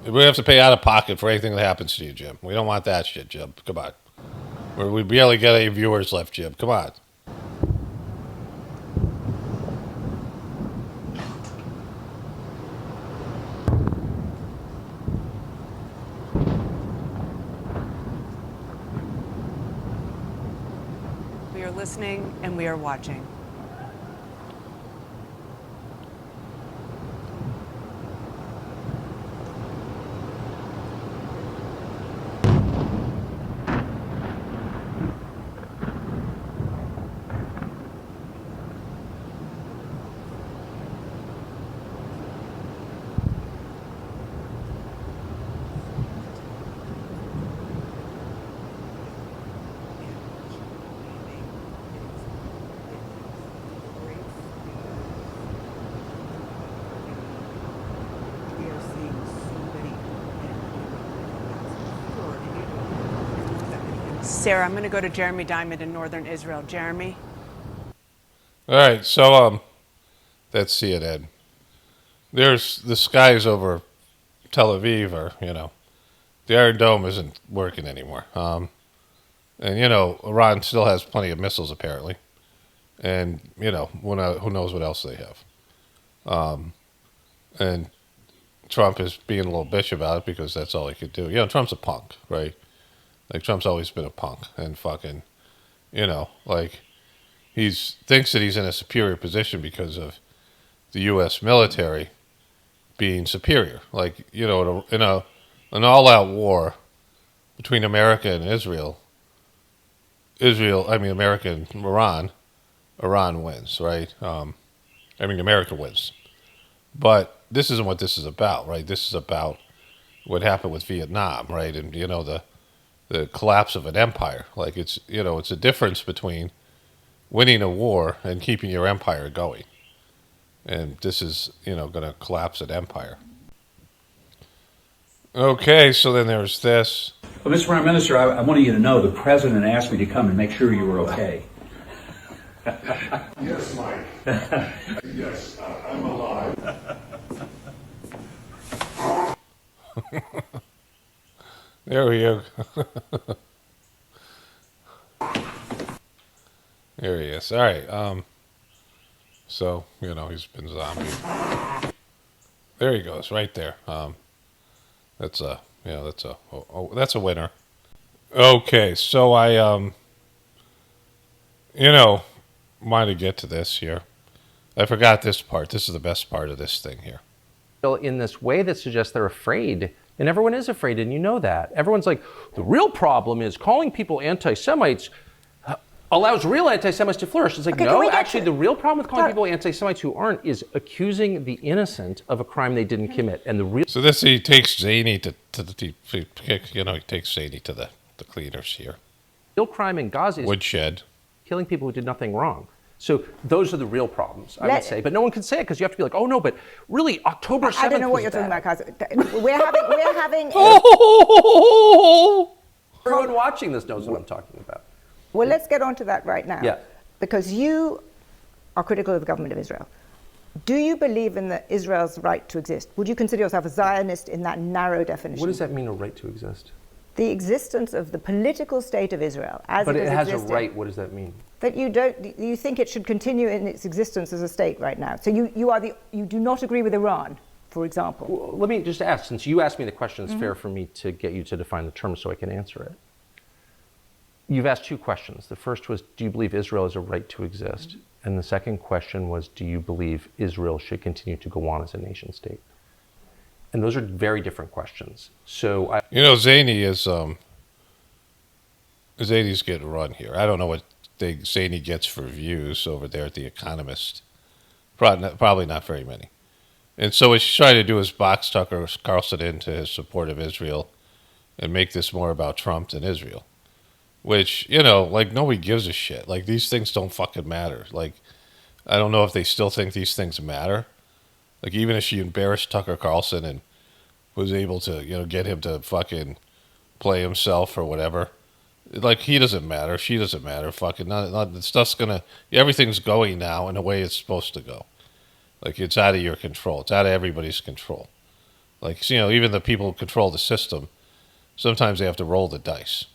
We have to pay out of pocket for anything that happens to you, Jim. We don't want that shit, Jim. Come on. We barely got any viewers left, Jim. Come on. We are listening and we are watching. Sarah, I'm going to go to Jeremy Diamond in northern Israel. Jeremy? All right, so that's CNN. There's the skies over Tel Aviv, or the Iron Dome isn't working anymore. And Iran still has plenty of missiles apparently, and who knows what else they have. And Trump is being a little bitch about it because that's all he could do. Trump's a punk, right? Like, Trump's always been a punk, and fucking, he thinks that he's in a superior position because of the U.S. military being superior. Like, in an all-out war between America and America and Iran wins, right? America wins. But this isn't what this is about, right? This is about what happened with Vietnam, right? And, the collapse of an empire. Like, it's a difference between winning a war and keeping your empire going. And this is, going to collapse an empire. Okay, so then there's this. Well, Mr. Prime Minister, I wanted you to know the President asked me to come and make sure you were okay. Yes, Mike. Yes, I'm alive. There we go. There he is. All right. So, he's been zombie. There he goes, right there. That's a winner. Okay, so I wanted to get to this here. I forgot this part. This is the best part of this thing here. In this way that suggests they're afraid. And everyone is afraid, and you know that. Everyone's like, the real problem is calling people anti-Semites allows real anti-Semites to flourish. It's like, okay, no, actually, the real problem with calling people anti-Semites who aren't is accusing the innocent of a crime they didn't commit. And the real... So this, he takes Zany he takes Zany to the cleaners here. Real crime in Gaza is... Woodshed. Killing people who did nothing wrong. So those are the real problems, I would say. But no one can say it because you have to be like, oh no, but really October 7th I don't know what you're talking about, Kaz. We're having Everyone watching this knows what I'm talking about. Well, let's get on to that right now. Yeah. Because you are critical of the government of Israel. Do you believe in Israel's right to exist? Would you consider yourself a Zionist in that narrow definition? What does that mean, a right to exist? The existence of the political state of Israel as but it has existed, a right. What does that mean? That you think it should continue in its existence as a state right now. So you do not agree with Iran, for example. Well, let me just ask, since you asked me the question, it's fair for me to get you to define the term so I can answer it. You've asked two questions. The first was, do you believe Israel has a right to exist? And the second question was, do you believe Israel should continue to go on as a nation state? And those are very different questions. So Zany is Zany's getting run here. I don't know what Zany gets for views over there at The Economist. Probably not very many. And so what he's trying to do is box Tucker Carlson into his support of Israel and make this more about Trump than Israel. Which, nobody gives a shit. Like, these things don't fucking matter. Like, I don't know if they still think these things matter. Like, even if she embarrassed Tucker Carlson and was able to, get him to fucking play himself or whatever, like, he doesn't matter, she doesn't matter, fucking, the stuff's gonna, everything's going now in a way it's supposed to go. Like, it's out of your control. It's out of everybody's control. Like, even the people who control the system, sometimes they have to roll the dice.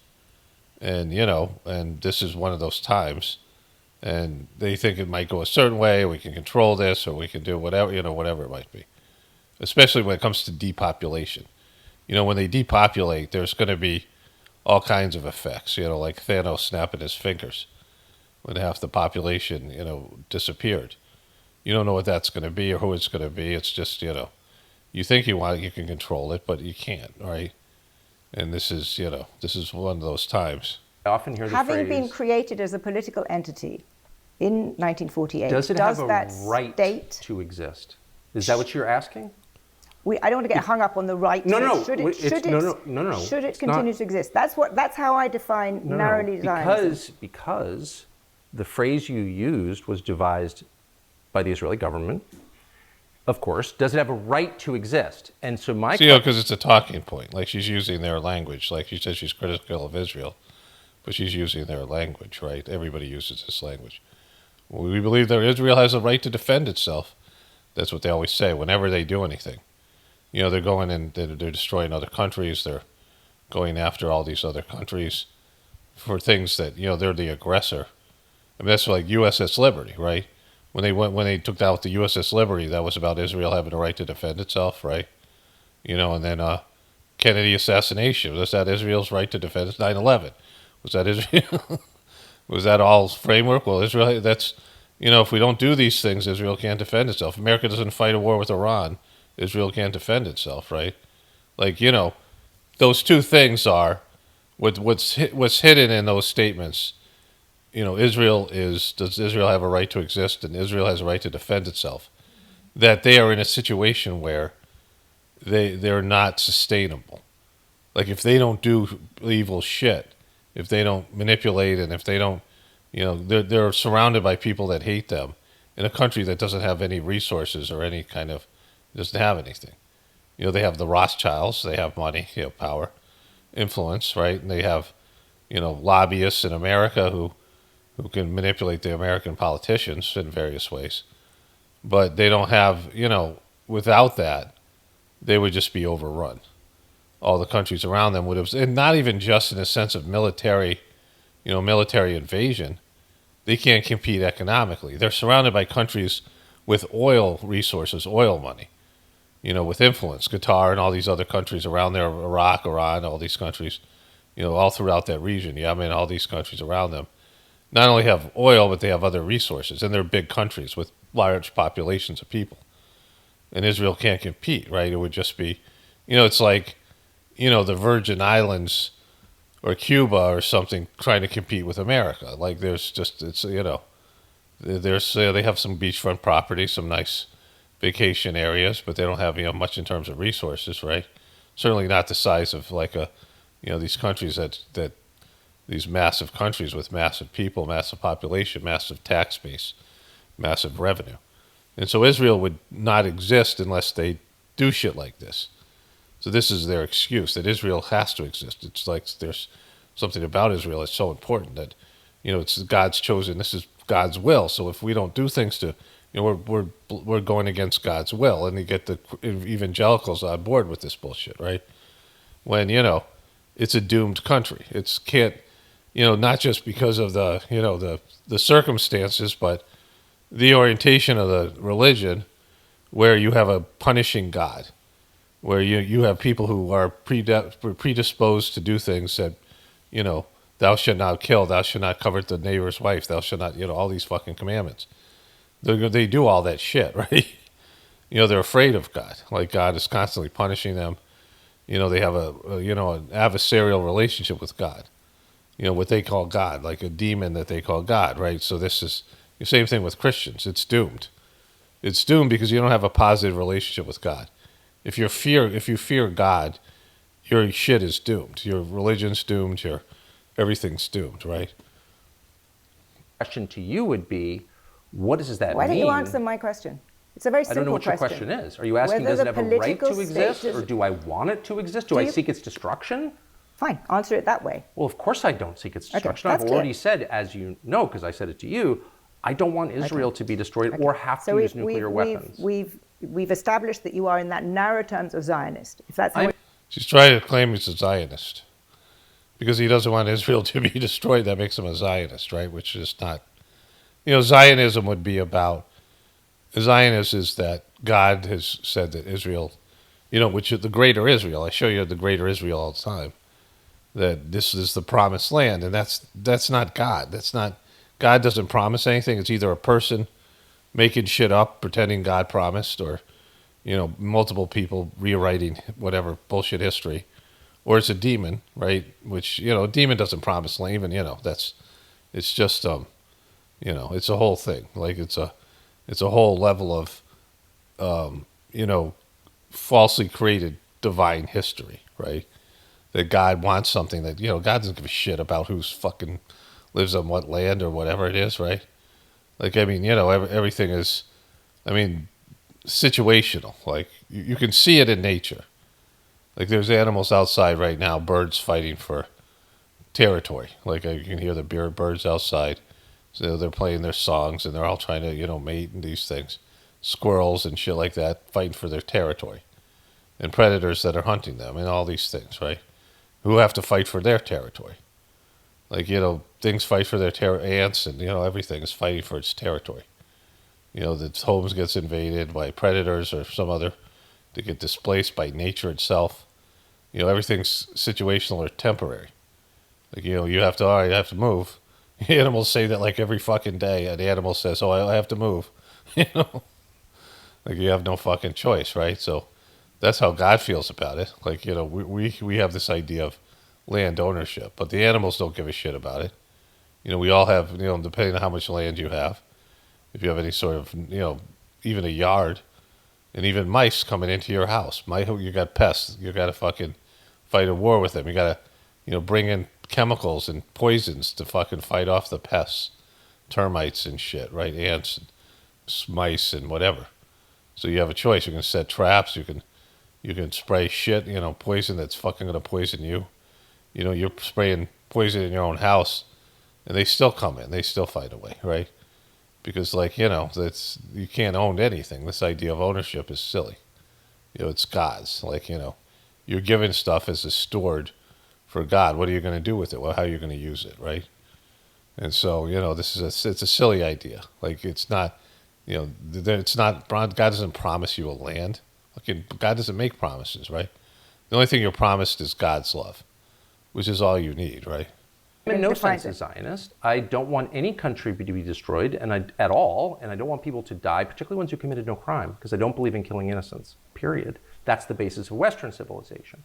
And, and this is one of those times. And they think it might go a certain way, or we can control this, or we can do whatever, whatever it might be. Especially when it comes to depopulation. When they depopulate, there's going to be all kinds of effects, like Thanos snapping his fingers when half the population, disappeared. You don't know what that's going to be or who it's going to be. It's just, you think you can control it, but you can't, right? And this is one of those times. I often hear the Having phrase, been created as a political entity in 1948, does it have a that right state to exist? Is that what you're asking? I don't want to get hung up on the right. Should it continue to exist? That's how I define narrowly Zionism. Because the phrase you used was devised by the Israeli government. Of course, does it have a right to exist? And so because it's a talking point. Like, she's using their language. Like, she says she's critical of Israel, but she's using their language, right? Everybody uses this language. We believe that Israel has a right to defend itself. That's what they always say whenever they do anything. They're going and they're destroying other countries. They're going after all these other countries for things that, they're the aggressor. I mean, that's like USS Liberty, right? When they took out the USS Liberty, that was about Israel having a right to defend itself, right? And then Kennedy assassination, was that Israel's right to defend itself? 9/11, was that Israel? Was that all framework? Well, Israel, that's, if we don't do these things, Israel can't defend itself. America doesn't fight a war with Iran, Israel can't defend itself, right? Like, those two things are what's hidden in those statements. Does Israel have a right to exist, and Israel has a right to defend itself? That they are in a situation where they're not sustainable. Like, if they don't do evil shit, if they don't manipulate, and if they don't, they're surrounded by people that hate them in a country that doesn't have any resources or any kind of, doesn't have anything. They have the Rothschilds, they have money, power, influence, right? And they have, lobbyists in America who can manipulate the American politicians in various ways. But they don't have, without that, they would just be overrun. All the countries around them would have, and not even just in a sense of military invasion. They can't compete economically. They're surrounded by countries with oil resources, oil money, with influence. Qatar and all these other countries around there, Iraq, Iran, all these countries, all throughout that region. Yemen, all these countries around them, not only have oil, but they have other resources. And they're big countries with large populations of people. And Israel can't compete, right? It would just be, it's like, the Virgin Islands or Cuba or something trying to compete with America. Like, there's just, it's, they have some beachfront property, some nice vacation areas, but they don't have, much in terms of resources, right? Certainly not the size of like these countries that these massive countries with massive people, massive population, massive tax base, massive revenue. And so Israel would not exist unless they do shit like this. So this is their excuse, that Israel has to exist. It's like there's something about Israel that's so important that, it's God's chosen, this is God's will. So if we don't do things to, we're going against God's will, and you get the evangelicals on board with this bullshit, right? When, it's a doomed country. It's can't, not just because of the circumstances, but the orientation of the religion, where you have a punishing God, where you have people who are predisposed to do things that, thou shalt not kill, thou shalt not covet the neighbor's wife, thou shalt not, all these fucking commandments. They do all that shit, right? They're afraid of God. Like, God is constantly punishing them. They have an adversarial relationship with God. What they call God, like a demon that they call God, right? So this is the same thing with Christians. It's doomed. It's doomed because you don't have a positive relationship with God. If you fear God, your shit is doomed. Your religion's doomed. Your everything's doomed, right? Question to you would be, What does that mean? Why don't you answer my question? It's a very simple question. I don't know what your question is. Are you asking, does it have a right to exist, or do I want it to exist? Do I seek its destruction? Fine, answer it that way. Well, of course I don't seek its destruction. Okay, I've already said, as you know, because I said it to you, I don't want Israel to be destroyed or have to use nuclear weapons. We've established that you are in that narrow terms of Zionist. If that's She's trying to claim he's a Zionist because he doesn't want Israel to be destroyed. That makes him a Zionist, right? Which is not, Zionism would be about, Zionist is that God has said that Israel, which is the greater Israel. I show you the greater Israel all the time, that this is the promised land. And that's not God. God doesn't promise anything. It's either a person making shit up, pretending God promised, or, multiple people rewriting whatever bullshit history, or it's a demon, right? Which, a demon doesn't promise land, even, it's just, it's a whole thing. Like it's a whole level of, falsely created divine history, right? That God wants something that, God doesn't give a shit about who's fucking lives on what land or whatever it is, right? Like, everything is, situational. Like, you can see it in nature. Like, there's animals outside right now, birds fighting for territory. Like, you can hear the birds outside. So they're playing their songs, and they're all trying to, mate and these things. Squirrels and shit like that fighting for their territory. And predators that are hunting them, and all these things, right? Who have to fight for their territory. Like, things fight for their ants, and, everything is fighting for its territory. The homes gets invaded by predators or some other, to get displaced by nature itself. Everything's situational or temporary. Like, you have to move. Animals say that like every fucking day. An animal says, "Oh, I have to move." Like you have no fucking choice, right? So that's how God feels about it. Like we have this idea of land ownership, but the animals don't give a shit about it. We all have depending on how much land you have. If you have any sort of even a yard, and even mice coming into your house, you got pests. You got to fucking fight a war with them. You got to bring in chemicals and poisons to fucking fight off the pests, termites and shit, right? Ants, and mice, and whatever. So you have a choice. You can set traps. You can spray shit, poison that's fucking gonna poison you. You're spraying poison in your own house, and they still come in. They still fight away, right? Because that's you can't own anything. This idea of ownership is silly. It's God's. Like you're given stuff as a stored for God. What are you going to do with it? Well, how are you going to use it, right? And so, it's a silly idea. Like, it's not, it's not, God doesn't promise you a land. Okay, God doesn't make promises, right? The only thing you're promised is God's love, which is all you need, right? I'm in no sense a Zionist. I don't want any country to be destroyed at all, and I don't want people to die, particularly ones who committed no crime, because I don't believe in killing innocents, period. That's the basis of Western civilization.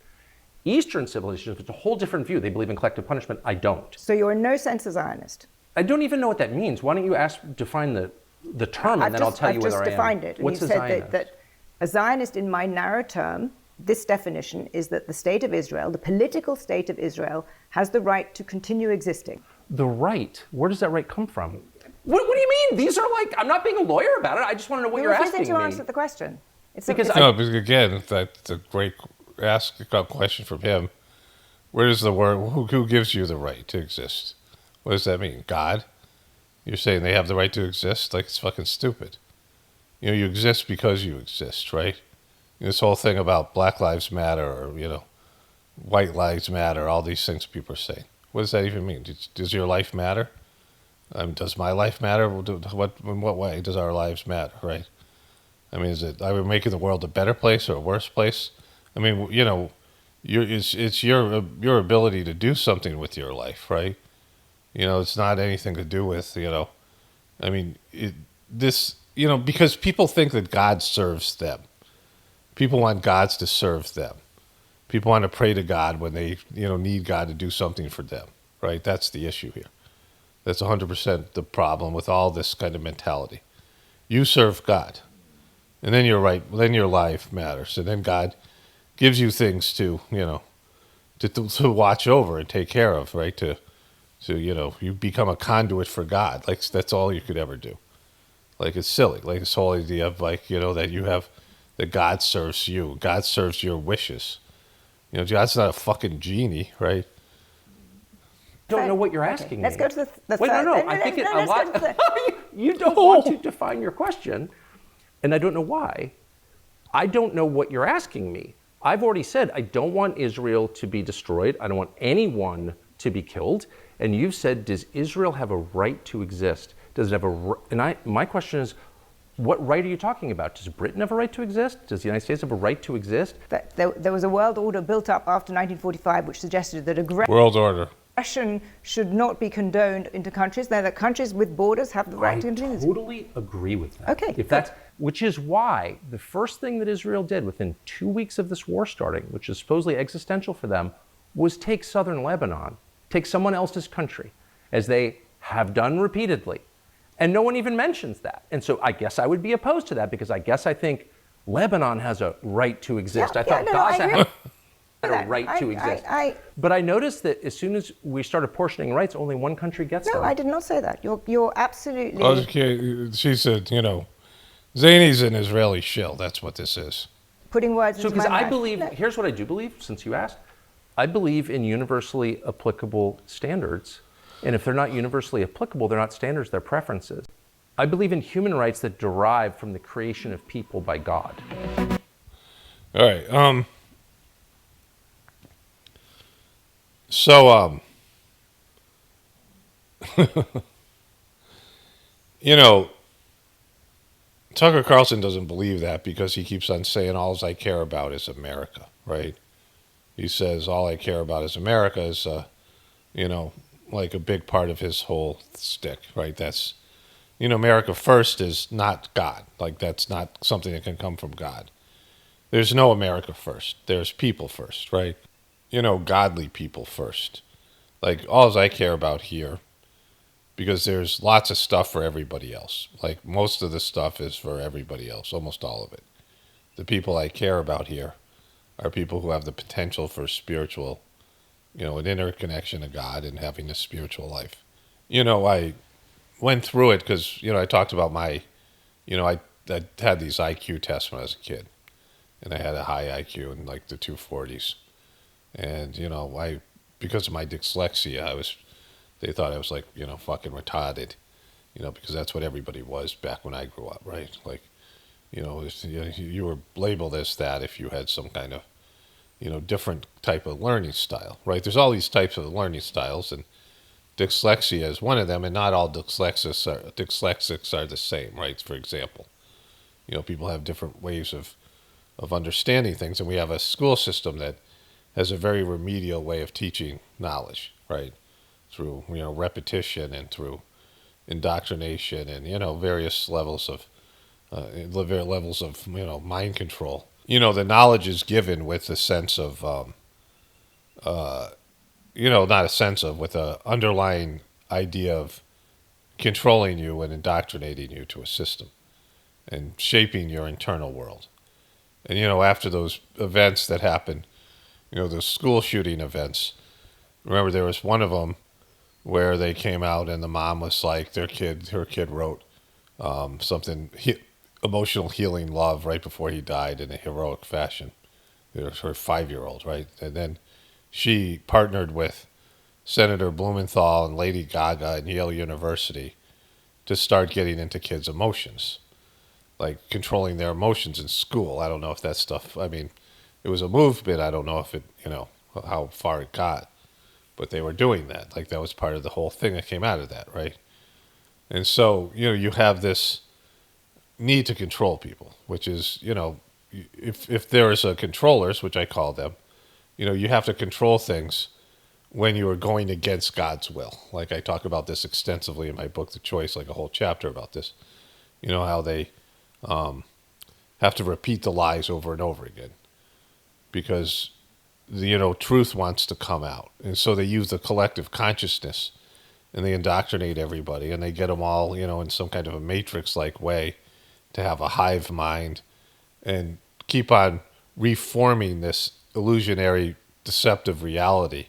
Eastern civilization is a whole different view. They believe in collective punishment. I don't. So you're in no sense a Zionist? I don't even know what that means. Why don't you define the term, and then I'll tell you whether I am. I've just defined it. What's and you said that a Zionist, in my narrow term, this definition is that the state of Israel, the political state of Israel, has the right to continue existing. The right? Where does that right come from? What do you mean? These are like, I'm not being a lawyer about it. I just want to know what you're asking me. You answered the question. Because again, that's a great question from him. Where does the word, who gives you the right to exist? What does that mean? God? You're saying they have the right to exist? Like, it's fucking stupid. You exist because you exist, right? This whole thing about Black Lives Matter or, White Lives Matter, all these things people are saying. What does that even mean? Does your life matter? Does my life matter? In what way does our lives matter, right? Are we making the world a better place or a worse place? It's your ability to do something with your life, right? It's not anything to do with, because people think that God serves them. People want gods to serve them. People want to pray to God when they, need God to do something for them, right? That's the issue here. That's 100% the problem with all this kind of mentality. You serve God, and then you're right. Then your life matters, and then God gives you things to watch over and take care of, right? You become a conduit for God. Like, that's all you could ever do. Like, it's silly. Like, this whole idea of, like, you know, that God serves you. God serves your wishes. You know, God's not a fucking genie, right? I don't know what you're asking Let's me. go to the Wait, third. no. I think it a lot. You don't want to define your question, and I don't know why. I don't know what you're asking me. I've already said I don't want Israel to be destroyed. I don't want anyone to be killed. And you've said, does Israel have a right to exist? Does it have my question is, what right are you talking about? Does Britain have a right to exist? Does the United States have a right to exist? There was a world order built up after 1945 which suggested that world order. Aggression should not be condoned into countries. Now that countries with borders have the right to continue. I totally agree with that. Okay. Which is why the first thing that Israel did within 2 weeks of this war starting, which is supposedly existential for them, was take southern Lebanon, take someone else's country, as they have done repeatedly. And no one even mentions that. And so I guess I would be opposed to that because I think Lebanon has a right to exist. I thought Gaza had a right to exist. But I noticed that as soon as we start apportioning rights, only one country gets them. No, I did not say that. You're absolutely... Okay, she said, you know, Zany's an Israeli shill. That's what this is. Putting words into my mouth. Because I believe, here's what I do believe, since you asked. I believe in universally applicable standards. And if they're not universally applicable, they're not standards, they're preferences. I believe in human rights that derive from the creation of people by God. All right. So, you know, Tucker Carlson doesn't believe that because he keeps on saying all I care about is America, right? He says all I care about is America is, you know, like a big part of his whole stick, right? That's, you know, America first is not God. Like, that's not something that can come from God. There's no America first. There's people first, right? You know, godly people first. Like, all I care about here, because there's lots of stuff for everybody else. Like, most of the stuff is for everybody else, almost all of it. The people I care about here are people who have the potential for spiritual, you know, an interconnection to God and having a spiritual life. You know, I went through it because, you know, I talked about my, you know, I had these IQ tests when I was a kid. And I had a high IQ in like the 240s. And, you know, because of my dyslexia, they thought I was like, you know, fucking retarded, you know, because that's what everybody was back when I grew up, right? Like, you know, you were labeled as that if you had some kind of, you know, different type of learning style, right? There's all these types of learning styles, and dyslexia is one of them, and not all dyslexics are the same, right? For example, you know, people have different ways of understanding things, and we have a school system that has a very remedial way of teaching knowledge, right? Through, you know, repetition and through indoctrination and, you know, various levels of you know, mind control. You know, the knowledge is given with a sense of, you know, not a sense of, with an underlying idea of controlling you and indoctrinating you to a system and shaping your internal world. And, you know, after those events that happened, you know, those school shooting events, remember there was one of them where they came out and the mom was like, her kid wrote something, emotional healing love, right before he died in a heroic fashion. It was her 5-year-old, right? And then she partnered with Senator Blumenthal and Lady Gaga and Yale University to start getting into kids' emotions, like controlling their emotions in school. I don't know if that stuff, I mean, it was a movement. I don't know if it, you know, how far it got, but they were doing that. Like, that was part of the whole thing that came out of that, right? And so, you know, you have this need to control people, which is, you know, if there is a controllers, which I call them, you know, you have to control things when you are going against God's will. Like, I talk about this extensively in my book, The Choice, like a whole chapter about this. You know, how they have to repeat the lies over and over again because, you know, truth wants to come out. And so they use the collective consciousness and they indoctrinate everybody and they get them all, you know, in some kind of a matrix-like way to have a hive mind and keep on reforming this illusionary, deceptive reality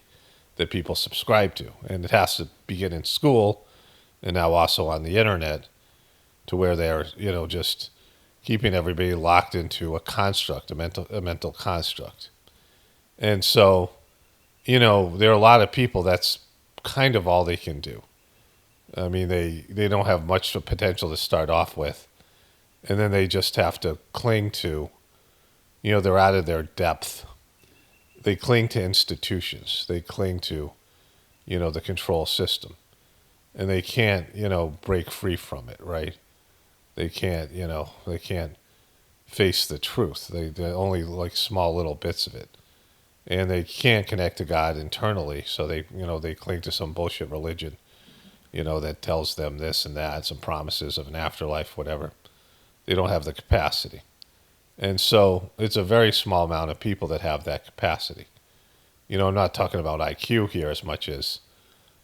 that people subscribe to. And it has to begin in school and now also on the internet to where they're, just keeping everybody locked into a construct, a mental construct. And so, there are a lot of people that's kind of all they can do. I mean, they don't have much potential to start off with. And then they just have to cling to, they're out of their depth. They cling to institutions. They cling to, the control system. And they can't, break free from it, right? They can't, they can't face the truth. They're only like small little bits of it. And they can't connect to God internally, so they cling to some bullshit religion, that tells them this and that, some promises of an afterlife, whatever. They don't have the capacity. And so it's a very small amount of people that have that capacity. I'm not talking about IQ here as much as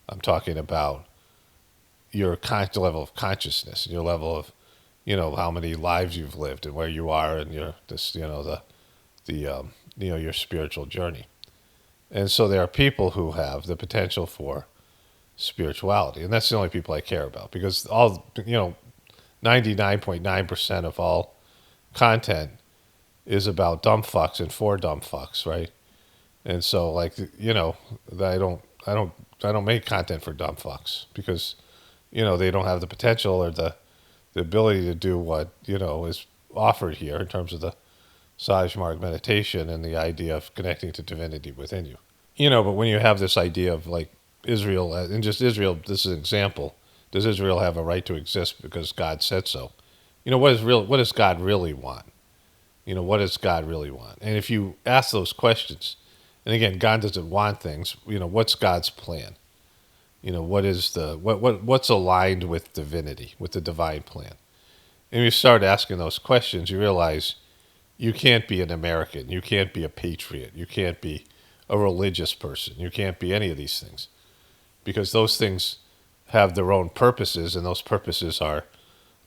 I'm talking about your level of consciousness, your level of, how many lives you've lived and where you are and your your spiritual journey. And so there are people who have the potential for spirituality, and that's the only people I care about, because 99.9% of all content is about dumb fucks and for dumb fucks, right? And so, I don't make content for dumb fucks, because they don't have the potential or the ability to do what is offered here in terms of the Sajmarg meditation and the idea of connecting to divinity within you. But when you have this idea of like Israel, and just Israel, this is an example. Does Israel have a right to exist because God said so? What does God really want? What does God really want? And if you ask those questions, and again, God doesn't want things, what's God's plan? What's aligned with divinity, with the divine plan? And you start asking those questions, you realize you can't be an American, you can't be a patriot, you can't be a religious person, you can't be any of these things, because those things have their own purposes, and those purposes are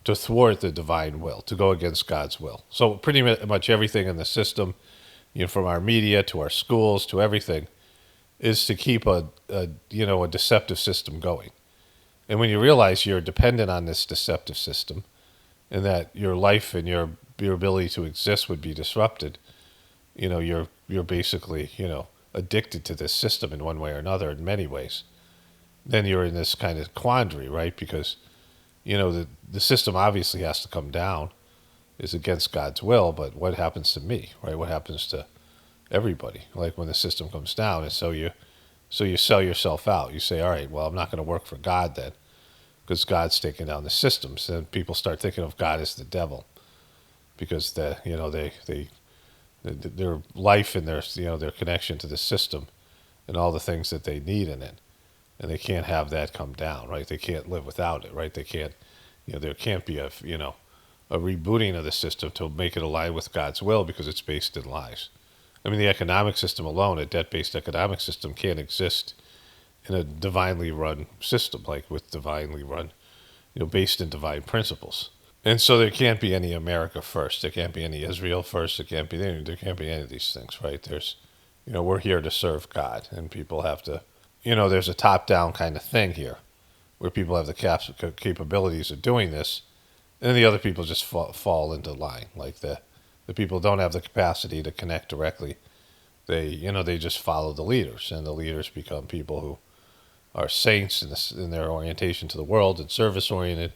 to thwart the divine will, to go against God's will. So pretty much everything in the system, from our media to our schools to everything, is to keep a deceptive system going. And when you realize you're dependent on this deceptive system, and that your life and your ability to exist would be disrupted, you're basically, addicted to this system in one way or another, in many ways. Then you're in this kind of quandary, right? Because, the system obviously has to come down, is against God's will, but what happens to me, right? What happens to everybody? Like when the system comes down, and so you sell yourself out. You say, all right, well, I'm not going to work for God then, because God's taking down the systems. And people start thinking of God as the devil, because their life and their connection to the system and all the things that they need in it, and they can't have that come down, right? They can't live without it, right? They can't, there can't be a rebooting of the system to make it align with God's will, because it's based in lies. I mean, the economic system alone, a debt-based economic system, can't exist in a divinely run system, like with divinely run, based in divine principles. And so there can't be any America first. There can't be any Israel first. There can't be any of these things, right? There's, we're here to serve God, and people have to, there's a top-down kind of thing here, where people have the capabilities of doing this, and the other people just fall into line. Like the people don't have the capacity to connect directly. They just follow the leaders, and the leaders become people who are saints in their orientation to the world and service-oriented,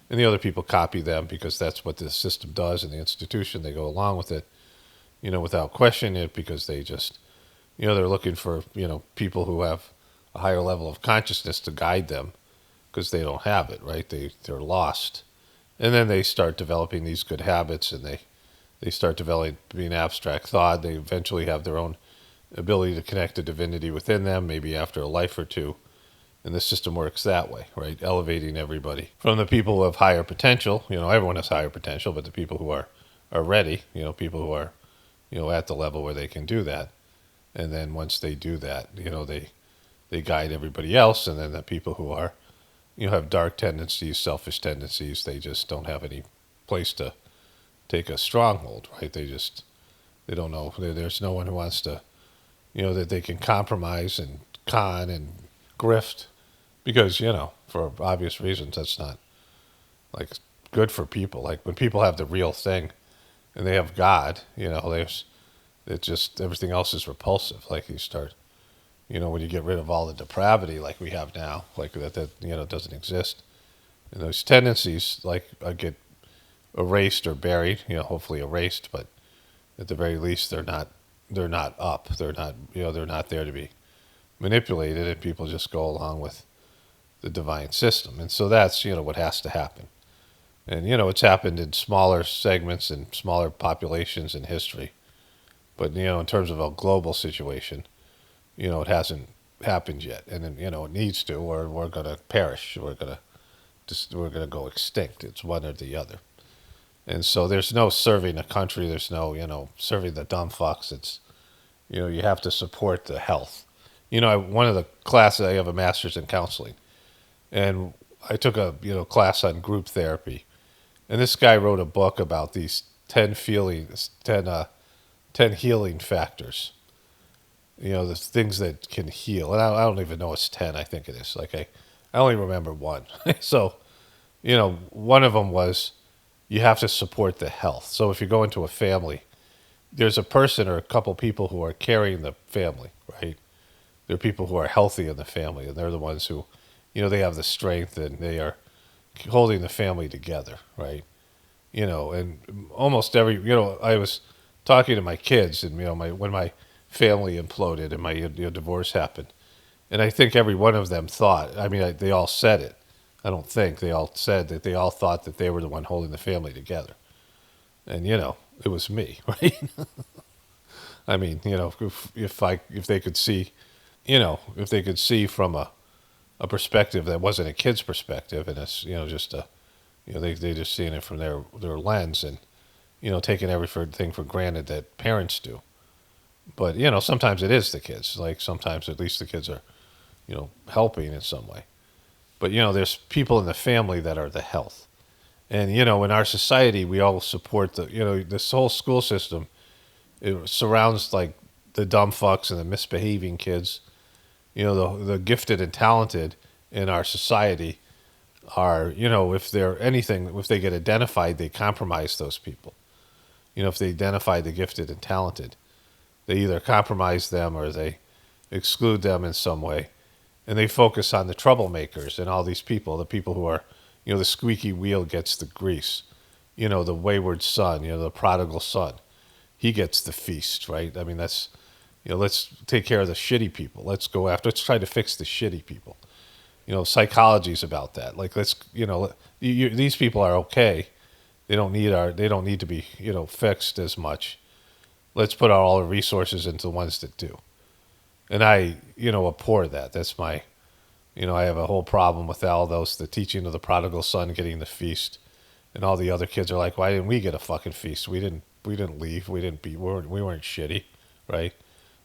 and the other people copy them because that's what the system does in the institution. They go along with it, without questioning it, because they just, they're looking for, people who have a higher level of consciousness to guide them, because they don't have it, right? They're lost. And then they start developing these good habits, and they start developing abstract thought. They eventually have their own ability to connect to divinity within them, maybe after a life or two. And the system works that way, right? Elevating everybody. From the people who have higher potential, everyone has higher potential, but the people who are ready, people who are, at the level where they can do that. And then once they do that, they guide everybody else. And then the people who are, have dark tendencies, selfish tendencies, they just don't have any place to take a stronghold, right? They don't know. There's no one who wants to, that they can compromise and con and grift, because, for obvious reasons, that's not like good for people. Like when people have the real thing and they have God, it just, everything else is repulsive. Like you start, when you get rid of all the depravity like we have now, like that doesn't exist. And those tendencies get erased or buried, hopefully erased, but at the very least they're not up. They're not, they're not there to be manipulated, and people just go along with the divine system. And so that's, what has to happen. And, it's happened in smaller segments and smaller populations in history. But, in terms of a global situation, it hasn't happened yet. And then, it needs to, or we're going to perish. We're going to go extinct. It's one or the other. And so there's no serving a country. There's no, serving the dumb fucks. It's, you have to support the health. One of the classes, I have a master's in counseling. And I took a, class on group therapy. And this guy wrote a book about these 10 healing factors. The things that can heal. And I don't even know it's 10, I think it is. Like I only remember one. So, one of them was you have to support the health. So if you go into a family, there's a person or a couple people who are carrying the family, right? There are people who are healthy in the family, and they're the ones who, they have the strength and they are holding the family together, right? And almost every, I was talking to my kids, and when my family imploded and my divorce happened, and I think every one of them thought, they all said it. I don't think they all said that they all thought that they were the one holding the family together, and it was me, right? If they could see, if they could see from a perspective that wasn't a kid's perspective, and it's just they just seeing it from their lens, and taking everything for granted that parents do. But sometimes it is the kids. Like sometimes at least the kids are helping in some way. But there's people in the family that are the health. And in our society we all support this whole school system. It surrounds like the dumb fucks and the misbehaving kids. The gifted and talented in our society are, if they're anything, if they get identified, they compromise those people. If they identify the gifted and talented, they either compromise them or they exclude them in some way. And they focus on the troublemakers and all these people, the people who are, the squeaky wheel gets the grease. The wayward son, the prodigal son. He gets the feast, right? That's, let's take care of the shitty people. Let's try to fix the shitty people. Psychology is about that. Like, these people are okay. They don't need to be, fixed as much. Let's put all our resources into the ones that do. And I, abhor that. That's my, I have a whole problem with all those, the teaching of the prodigal son getting the feast. And all the other kids are like, why didn't we get a fucking feast? We didn't leave. We weren't shitty, right?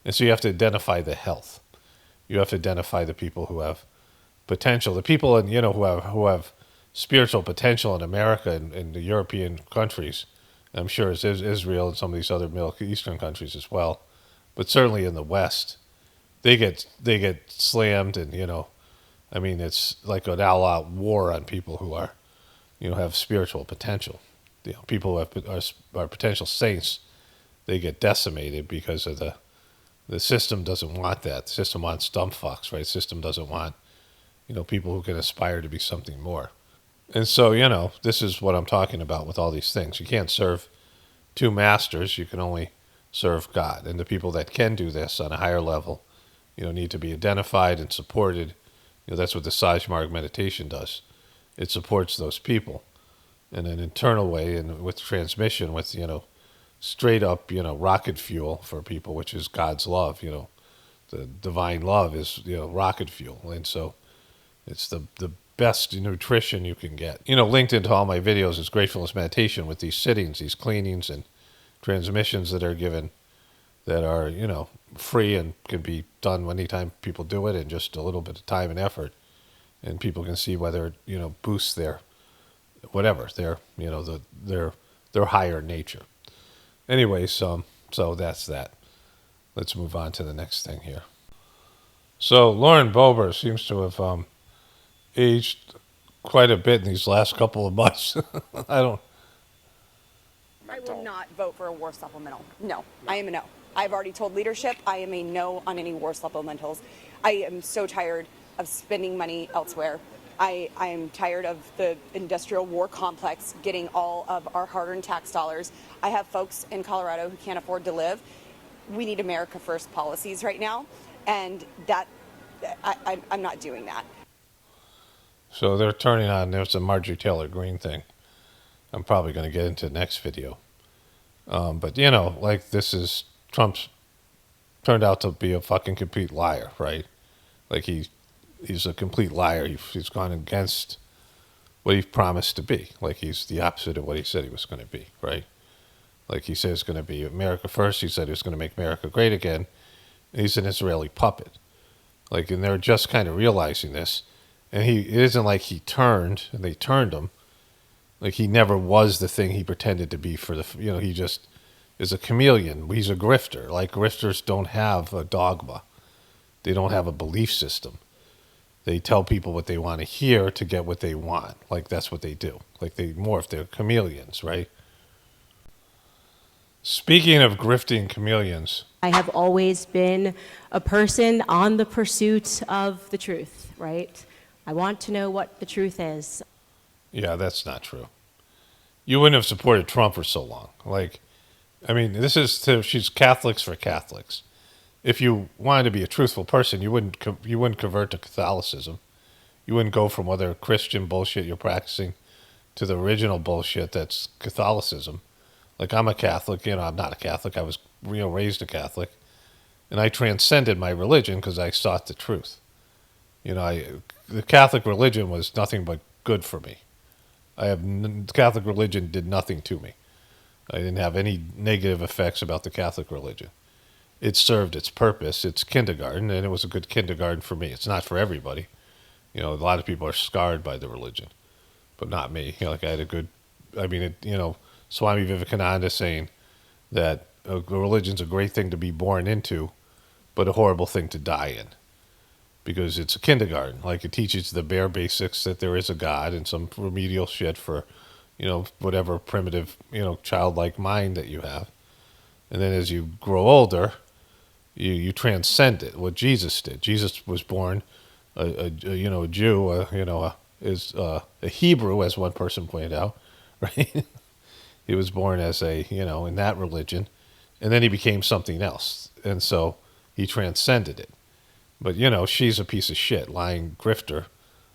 And so you have to identify the health. You have to identify the people who have potential. The people who have spiritual potential in America and the European countries. I'm sure it's Israel and some of these other Middle Eastern countries as well. But certainly in the West, they get slammed, and it's like an all-out war on people who are, have spiritual potential. People who are potential saints, they get decimated because of the system doesn't want that. The system wants dumb fucks, right? The system doesn't want, people who can aspire to be something more. And so, this is what I'm talking about with all these things. You can't serve two masters. You can only serve God. And the people that can do this on a higher level, need to be identified and supported. That's what the Sajmarg meditation does. It supports those people in an internal way, and with transmission, with, straight up, rocket fuel for people, which is God's love. The divine love is, rocket fuel. And so it's the best nutrition you can get. Linked into all my videos is Gratefullness meditation with these sittings, these cleanings and transmissions that are given that are, free and can be done anytime people do it in just a little bit of time and effort. And people can see whether it, boosts their, whatever, their higher nature. Anyways, so that's that. Let's move on to the next thing here. So Lauren Boebert seems to have aged quite a bit in these last couple of months. I will not vote for a war supplemental. No, I am a no. I've already told leadership I am a no on any war supplementals. I am so tired of spending money elsewhere. I am tired of the industrial war complex getting all of our hard-earned tax dollars. I have folks in Colorado who can't afford to live. We need America First policies right now, and I'm not doing that. So they're turning on, there's a Marjorie Taylor Greene thing. I'm probably going to get into the next video. But, like Trump's turned out to be a fucking complete liar, right? Like he's a complete liar. He's gone against what he promised to be. Like he's the opposite of what he said he was going to be, right? Like he said it's going to be America first. He said he was going to make America great again. And he's an Israeli puppet. Like, and they're just kind of realizing this. And it isn't like he turned and they turned him. Like he never was the thing he pretended to be he just is a chameleon. He's a grifter. Like grifters don't have a dogma. They don't have a belief system. They tell people what they want to hear to get what they want. Like that's what they do. Like they morph. They're chameleons, right? Speaking of grifting chameleons. I have always been a person on the pursuit of the truth, right? I want to know what the truth is. Yeah, that's not true. You wouldn't have supported Trump for so long. Like, I mean, she's Catholics for Catholics. If you wanted to be a truthful person, you wouldn't convert to Catholicism. You wouldn't go from whatever Christian bullshit you're practicing to the original bullshit that's Catholicism. Like, I'm a Catholic. I'm not a Catholic. I was raised a Catholic. And I transcended my religion because I sought the truth. The Catholic religion was nothing but good for me. The Catholic religion did nothing to me. I didn't have any negative effects about the Catholic religion. It served its purpose. It's kindergarten, and it was a good kindergarten for me. It's not for everybody. A lot of people are scarred by the religion, but not me. Like I had a good, Swami Vivekananda saying that a religion's a great thing to be born into, but a horrible thing to die in. Because it's a kindergarten. Like it teaches the bare basics that there is a God and some remedial shit for, whatever primitive, childlike mind that you have. And then as you grow older, you transcend it. What Jesus did. Jesus was born a Jew, is a Hebrew, as one person pointed out, right? He was born as in that religion, and then he became something else. And so he transcended it. But, she's a piece of shit, lying grifter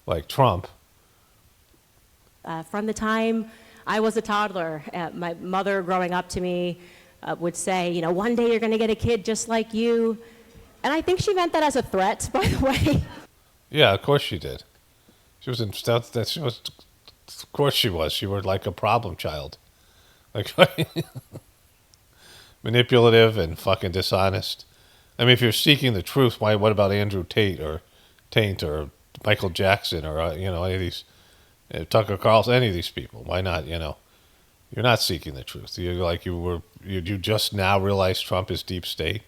like Trump. From the time I was a toddler, my mother growing up to me would say, one day you're going to get a kid just like you. And I think she meant that as a threat, by the way. Yeah, of course she did. Of course she was. She was like a problem child. Like, manipulative and fucking dishonest. I mean, if you're seeking the truth, what about Andrew Tate or Taint or Michael Jackson or, any of these, Tucker Carlson, any of these people? Why not, You're not seeking the truth. You just now realize Trump is deep state,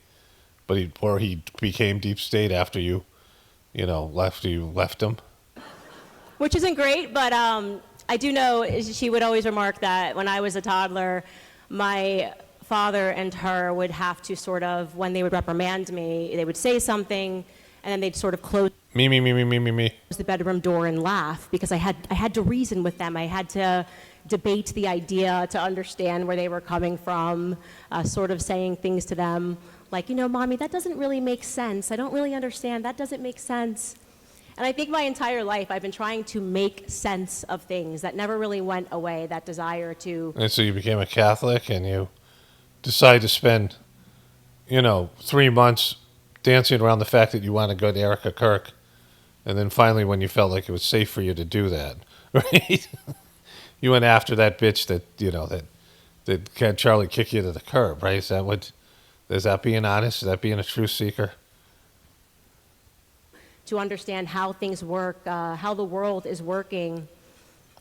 but he became deep state after you left him. Which isn't great, but I do know she would always remark that when I was a toddler, my father and her would have to sort of, when they would reprimand me, they would say something, and then they'd sort of close me the bedroom door and laugh, because I had to reason with them. I had to debate the idea to understand where they were coming from, sort of saying things to them like, Mommy, that doesn't really make sense. I don't really understand. That doesn't make sense. And I think my entire life I've been trying to make sense of things that never really went away, that desire to... And so you became a Catholic and you decided to spend, 3 months dancing around the fact that you want to go to Erica Kirk. And then finally when you felt like it was safe for you to do that, right? You went after that bitch that had Charlie kick you to the curb, right? Is that being honest? Is that being a truth seeker? To understand how things work, how the world is working.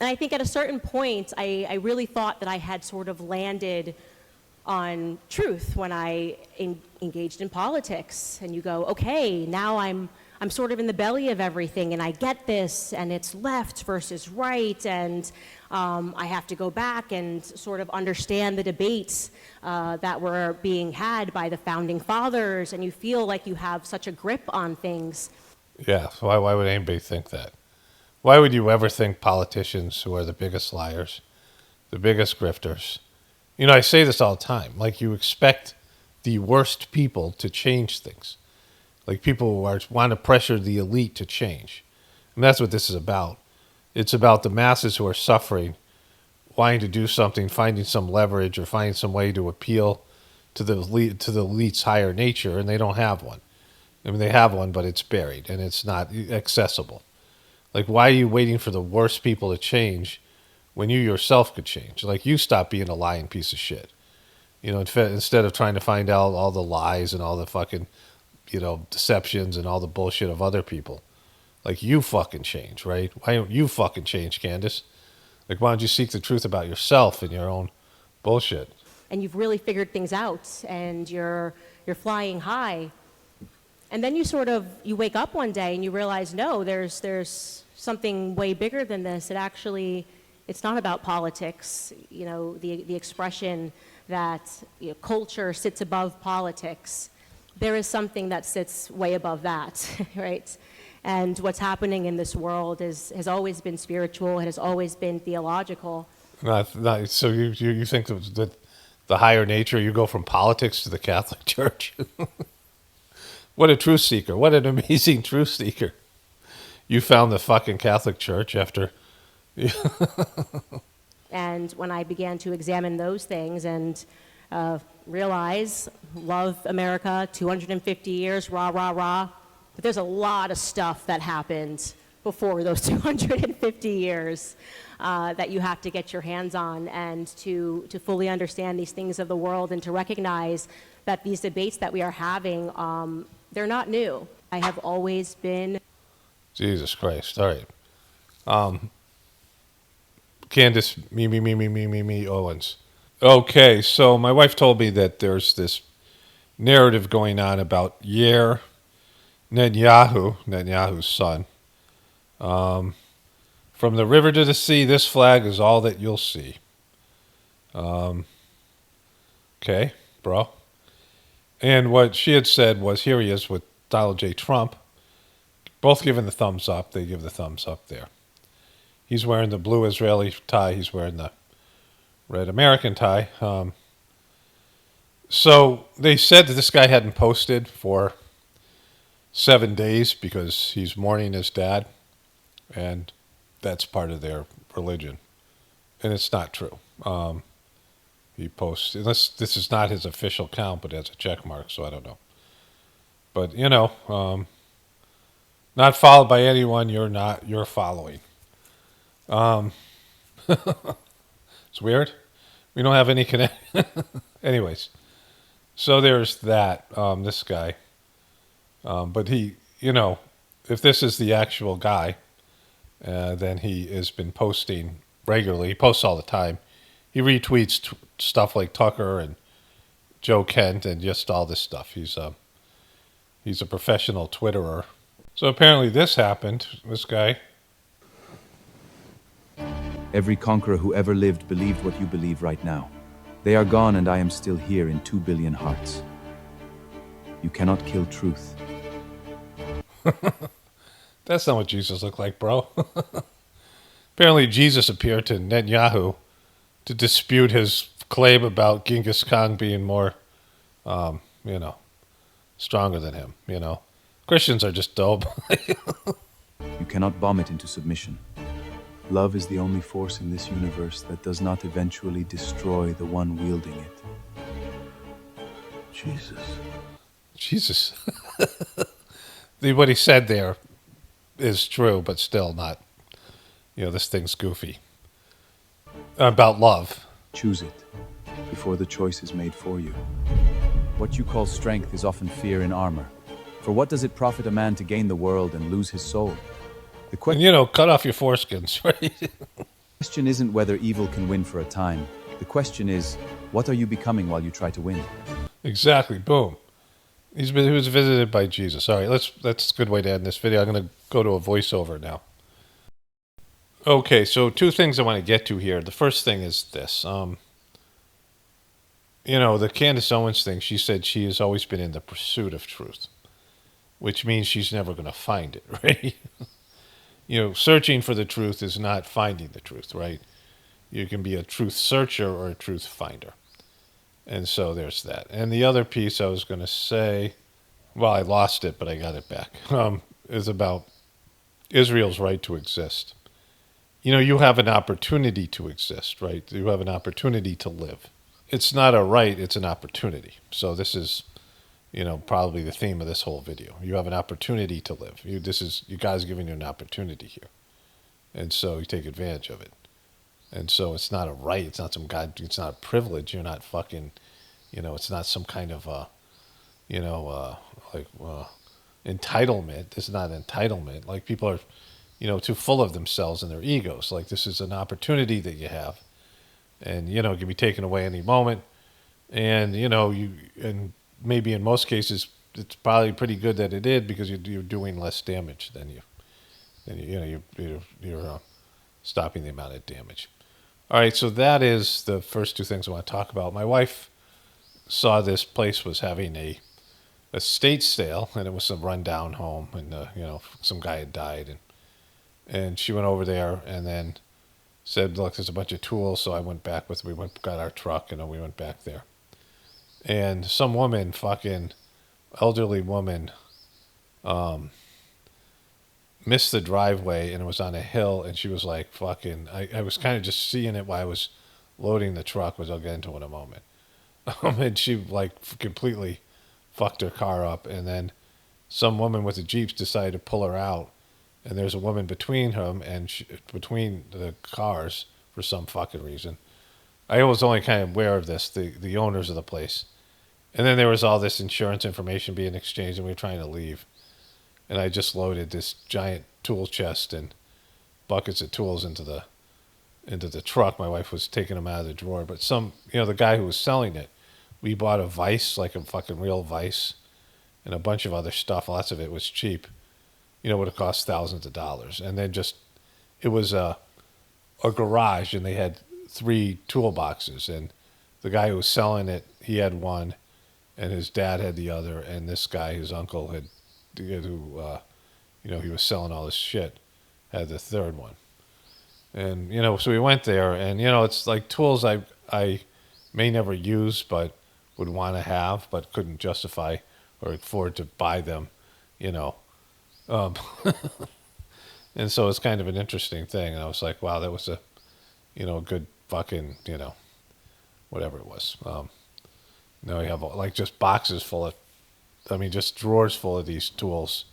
And I think at a certain point, I really thought that I had sort of landed on truth when I engaged in politics. And you go, okay, now I'm I'm sort of in the belly of everything, and I get this, and it's left versus right, and I have to go back and sort of understand the debates that were being had by the founding fathers, and you feel like you have such a grip on things. Yeah, so why would anybody think that? Why would you ever think politicians who are the biggest liars, the biggest grifters? You know, I say this all the time. Like, you expect the worst people to change things. Like, people who want to pressure the elite to change. And that's what this is about. It's about the masses who are suffering, wanting to do something, finding some leverage or finding some way to appeal to the elite's higher nature, and they don't have one. I mean, they have one, but it's buried, and it's not accessible. Like, why are you waiting for the worst people to change when you yourself could change? Like, you stop being a lying piece of shit. You know, instead of trying to find out all the lies and all the fucking, you know, deceptions and all the bullshit of other people. Like, you fucking change, right? Why don't you fucking change, Candace? Like, why don't you seek the truth about yourself and your own bullshit? And you've really figured things out, and you're flying high. And then you wake up one day and you realize, no, there's something way bigger than this. It's not about politics. You know, the expression that culture sits above politics. There is something that sits way above that, right? And what's happening in this world has always been spiritual. It has always been theological. So you think that the higher nature, you go from politics to the Catholic Church? What a truth seeker. What an amazing truth seeker. You found the fucking Catholic Church after... And when I began to examine those things and realize, love America, 250 years, rah, rah, rah, but there's a lot of stuff that happened before those 250 years that you have to get your hands on, and to fully understand these things of the world, and to recognize that these debates that we are having, they're not new. I have always been... Jesus Christ. All right. Candace, me, Owens. Okay, so my wife told me that there's this narrative going on about Yair Netanyahu's son. From the river to the sea, this flag is all that you'll see. Okay, bro. And what she had said was, here he is with Donald J. Trump, both giving the thumbs up. They give the thumbs up there. He's wearing the blue Israeli tie. He's wearing the red American tie. So they said that this guy hadn't posted for 7 days because he's mourning his dad, and that's part of their religion. And it's not true. He posts, unless this is not his official account, but it has a check mark, so I don't know. But, you know, not followed by anyone you're following. It's weird. We don't have any connection. Anyways, so there's that, this guy. But he, you know, if this is the actual guy, then he has been posting regularly. He posts all the time. He retweets stuff like Tucker and Joe Kent and just all this stuff. He's a professional Twitterer. So apparently this happened, this guy. Every conqueror who ever lived believed what you believe right now. They are gone, and I am still here in 2 billion hearts. You cannot kill truth. That's not what Jesus looked like, bro. Apparently Jesus appeared to Netanyahu to dispute his claim about Genghis Khan being more, you know, stronger than him, you know. Christians are just dope. You cannot bomb it into submission. Love is the only force in this universe that does not eventually destroy the one wielding it. Jesus. What he said there is true, but still not. You know, this thing's goofy. About love. Choose it before the choice is made for you. What you call strength is often fear in armor. For what does it profit a man to gain the world and lose his soul? And, you know, cut off your foreskins, right? The question isn't whether evil can win for a time. The question is, what are you becoming while you try to win? Exactly. Boom. He was visited by Jesus. All right, that's a good way to end this video. I'm going to go to a voiceover now. Okay, so two things I want to get to here. The first thing is this. The Candace Owens thing, she said she has always been in the pursuit of truth, which means she's never going to find it, right? Searching for the truth is not finding the truth, right? You can be a truth searcher or a truth finder. And so there's that. And the other piece I was going to say, well, I lost it, but I got it back, is about Israel's right to exist. You have an opportunity to exist, right? You have an opportunity to live. It's not a right, it's an opportunity. So this is, probably the theme of this whole video. You have an opportunity to live. You guys giving you an opportunity here. And so you take advantage of it. And so it's not a right. It's not it's not a privilege. You're not fucking, it's not some kind of, entitlement. This is not entitlement. Like people are, too full of themselves and their egos. Like this is an opportunity that you have. And, it can be taken away any moment. And, and maybe in most cases, it's probably pretty good that it did because you're doing less damage than you're stopping the amount of damage. All right, so that is the first two things I want to talk about. My wife saw this place was having a estate sale, and it was a rundown home, and some guy had died, and she went over there and then said, "Look, there's a bunch of tools." So I went back got our truck, and we went back there, and some woman, fucking elderly woman, missed the driveway, and it was on a hill, and she was like fucking, I was kind of just seeing it while I was loading the truck, which I'll get into in a moment. And she like completely fucked her car up, and then some woman with the Jeeps decided to pull her out, and there's a woman between them and between the cars for some fucking reason. I was only kind of aware of this, the owners of the place. And then there was all this insurance information being exchanged, and we were trying to leave. And I just loaded this giant tool chest and buckets of tools into the truck. My wife was taking them out of the drawer. But the guy who was selling it, we bought a vise, like a fucking real vise, and a bunch of other stuff. Lots of it was cheap. Would have cost thousands of dollars. And then it was a garage, and they had 3 toolboxes. And the guy who was selling it, he had one, and his dad had the other, and this guy, his uncle, who he was selling all this shit, had the third one. And so we went there, and it's like tools I may never use but would want to have but couldn't justify or afford to buy them. And so it's kind of an interesting thing, and I was like, wow, that was a good fucking whatever it was. Now we have like just boxes full of, just drawers full of these tools,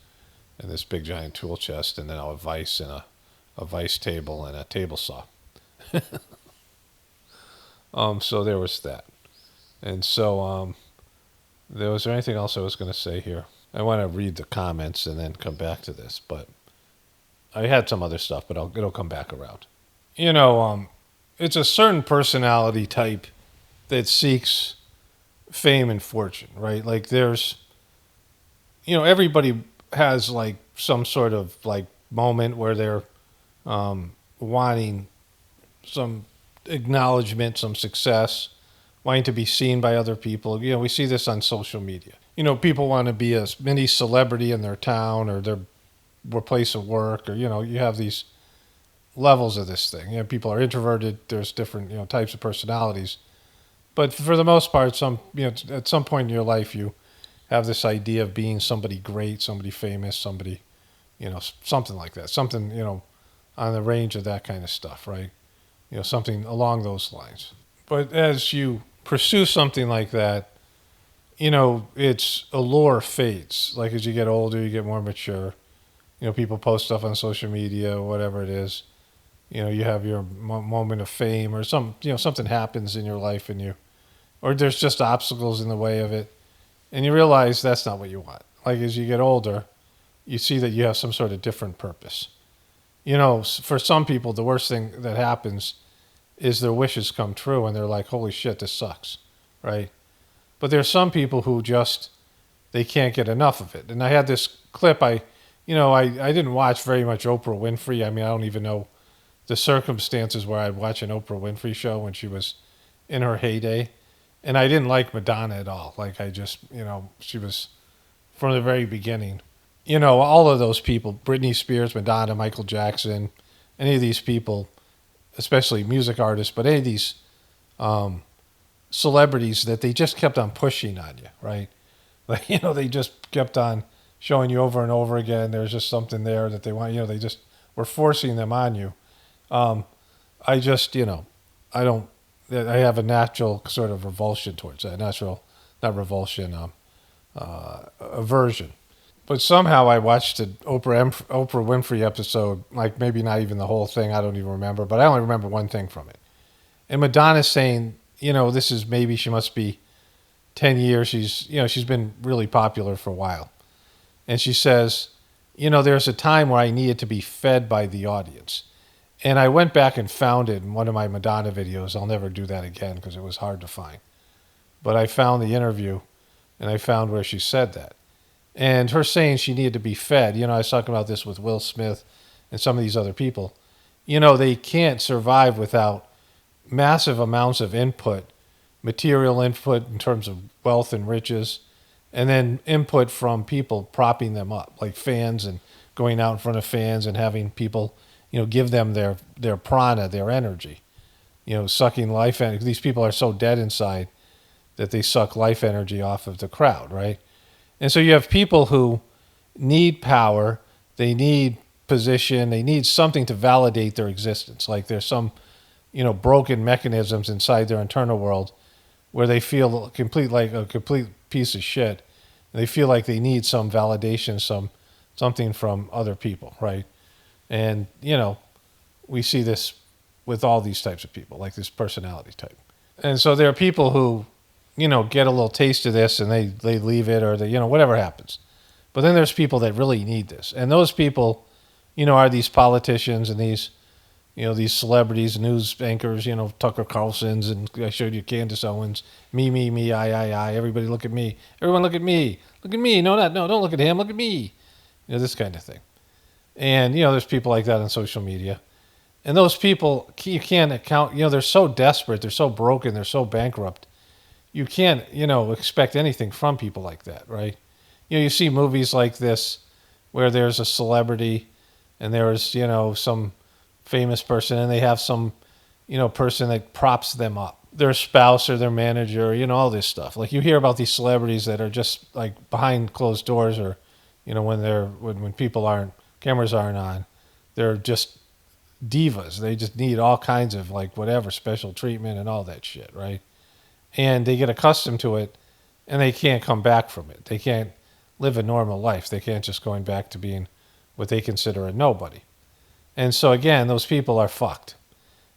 and this big giant tool chest, and then a vise and a vise table and a table saw. So there was that. And so was there anything else I was going to say here? I want to read the comments and then come back to this, but I had some other stuff, but it'll come back around. It's a certain personality type that seeks fame and fortune, right? Like there's, everybody has like some sort of like moment where they're wanting some acknowledgement, some success, wanting to be seen by other people. We see this on social media. People want to be a mini celebrity in their town or their place of work, or, you have these levels of this thing. People are introverted. There's different, types of personalities. But for the most part, at some point in your life, you have this idea of being somebody great, somebody famous, somebody, something like that. Something, on the range of that kind of stuff, right? Something along those lines. But as you pursue something like that, its allure fades. Like as you get older, you get more mature. People post stuff on social media, whatever it is. You have your moment of fame, or something happens in your life, or there's just obstacles in the way of it, and you realize that's not what you want. Like as you get older, you see that you have some sort of different purpose. For some people, the worst thing that happens is their wishes come true, and they're like, "Holy shit, this sucks," right? But there's some people who just they can't get enough of it. And I had this clip. I didn't watch very much Oprah Winfrey. I mean, I don't even know the circumstances where I'd watch an Oprah Winfrey show when she was in her heyday. And I didn't like Madonna at all. Like, I just, she was from the very beginning. All of those people, Britney Spears, Madonna, Michael Jackson, any of these people, especially music artists, but any of these celebrities that they just kept on pushing on you, right? Like, they just kept on showing you over and over again. There's just something there that they want, they just were forcing them on you. I just, I have a natural sort of revulsion towards that. Not revulsion, aversion. But somehow I watched an Oprah Winfrey episode, like maybe not even the whole thing, I don't even remember, but I only remember one thing from it. And Madonna's saying, this is maybe she must be 10 years. She's been really popular for a while. And she says, there's a time where I needed to be fed by the audience. And I went back and found it in one of my Madonna videos. I'll never do that again because it was hard to find. But I found the interview, and I found where she said that. And her saying she needed to be fed, I was talking about this with Will Smith and some of these other people. They can't survive without massive amounts of input, material input in terms of wealth and riches, and then input from people propping them up, like fans and going out in front of fans and having people give them their prana, their energy, sucking life energy. These people are so dead inside that they suck life energy off of the crowd, right? And so you have people who need power, they need position, they need something to validate their existence. Like there's some, broken mechanisms inside their internal world where they feel like a complete piece of shit. They feel like they need some validation, something from other people, right? And, we see this with all these types of people, like this personality type. And so there are people who, get a little taste of this and they leave it or they, whatever happens. But then there's people that really need this. And those people, are these politicians and these, these celebrities, news anchors, Tucker Carlson's, and I showed you Candace Owens, me, I, everybody look at me. Everyone look at me. Look at me. No, don't look at him. Look at me. This kind of thing. And, there's people like that on social media. And those people, you can't account, they're so desperate, they're so broken, they're so bankrupt. You can't, expect anything from people like that, right? You see movies like this where there's a celebrity and there's, some famous person and they have some, person that props them up. Their spouse or their manager, all this stuff. Like you hear about these celebrities that are just like behind closed doors or, when cameras aren't on, they're just divas. They just need all kinds of like whatever special treatment and all that shit, right? And they get accustomed to it and they can't come back from it. They can't live a normal life. They can't just going back to being what they consider a nobody. And so again, those people are fucked.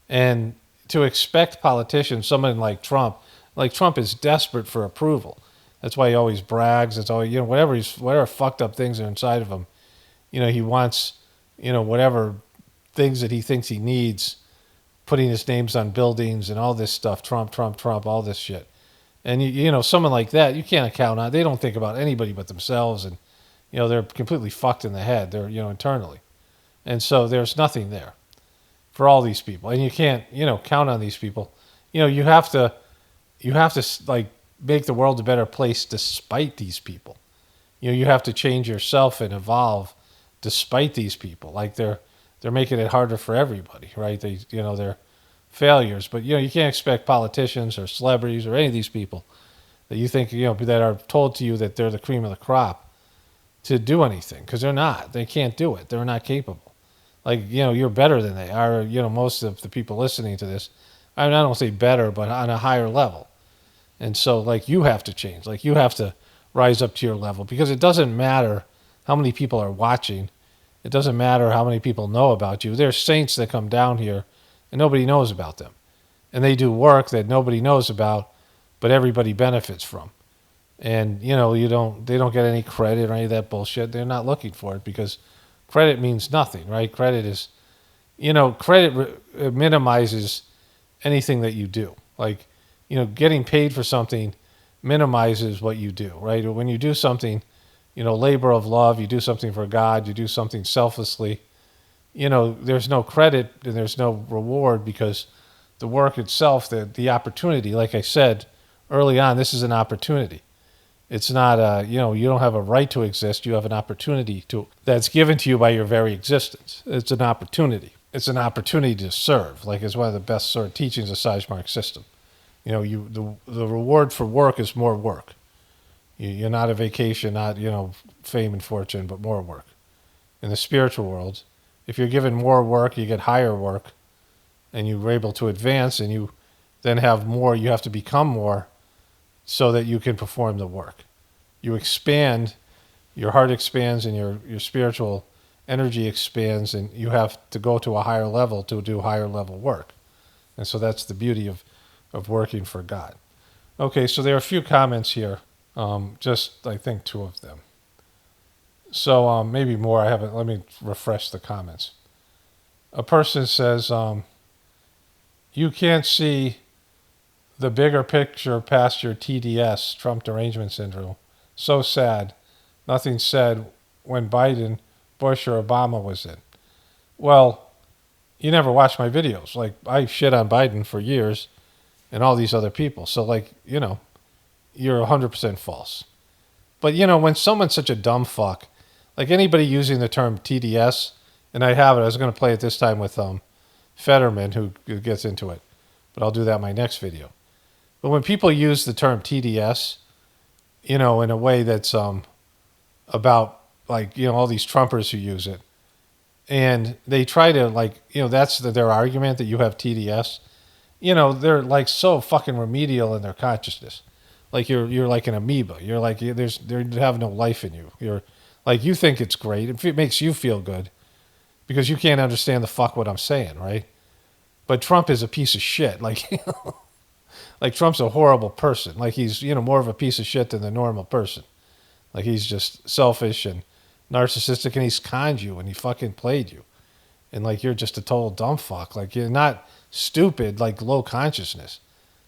And to expect politicians, someone like Trump is desperate for approval. That's why he always brags. It's always, whatever fucked up things are inside of him. He wants, whatever things that he thinks he needs, putting his names on buildings and all this stuff, Trump, all this shit. And, someone like that, you can't count on. They don't think about anybody but themselves. And, they're completely fucked in the head. They're, internally. And so there's nothing there for all these people. And you can't, count on these people. You have to like make the world a better place despite these people. You have to change yourself and evolve despite these people. Like they're making it harder for everybody, right? They're failures, but you can't expect politicians or celebrities or any of these people that you think, that are told to you that they're the cream of the crop to do anything, because they're not. They can't do it. They're not capable. Like, you're better than they are. Most of the people listening to this, I don't say better, but on a higher level. And so, like, you have to change. Like, you have to rise up to your level, because it doesn't matter how many people are watching. It doesn't matter how many people know about you. There's saints that come down here and nobody knows about them. And they do work that nobody knows about, but everybody benefits from. And, they don't get any credit or any of that bullshit. They're not looking for it because credit means nothing, right? Credit is, credit minimizes anything that you do. Like, getting paid for something minimizes what you do, right? When you do something, labor of love, you do something for God, you do something selflessly, there's no credit and there's no reward because the work itself, the opportunity, like I said early on, this is an opportunity. It's not you don't have a right to exist. You have an opportunity that's given to you by your very existence. It's an opportunity. It's an opportunity to serve. Like it's one of the best sort of teachings of Sizemore system. The reward for work is more work. You're not a vacation, not fame and fortune, but more work. In the spiritual world, if you're given more work, you get higher work, and you're able to advance, and you then have more. You have to become more, so that you can perform the work. You expand, your heart expands, and your spiritual energy expands, and you have to go to a higher level to do higher level work. And so that's the beauty of working for God. Okay, so there are a few comments here, just I think 2 of them. So maybe more. I haven't. Let me refresh the comments. A person says, you can't see the bigger picture past your TDS, Trump derangement syndrome. So sad. Nothing said when Biden, Bush, or Obama was in. Well, you never watched my videos. Like, I shit on Biden for years and all these other people. So, you're 100% false. But, when someone's such a dumb fuck, like anybody using the term TDS, and I have it, I was going to play it this time with Fetterman, who gets into it. But I'll do that in my next video. But when people use the term TDS, in a way that's about, all these Trumpers who use it, and they try to, that's their argument that you have TDS, they're, so fucking remedial in their consciousness. Like, you're like an amoeba. You're like, you have no life in you. You're, you think it's great. It makes you feel good because you can't understand the fuck what I'm saying, right? But Trump is a piece of shit. Like Trump's a horrible person. Like he's, more of a piece of shit than the normal person. Like he's just selfish and narcissistic, and he's conned you and he fucking played you. And you're just a total dumb fuck. Like you're not stupid, low consciousness.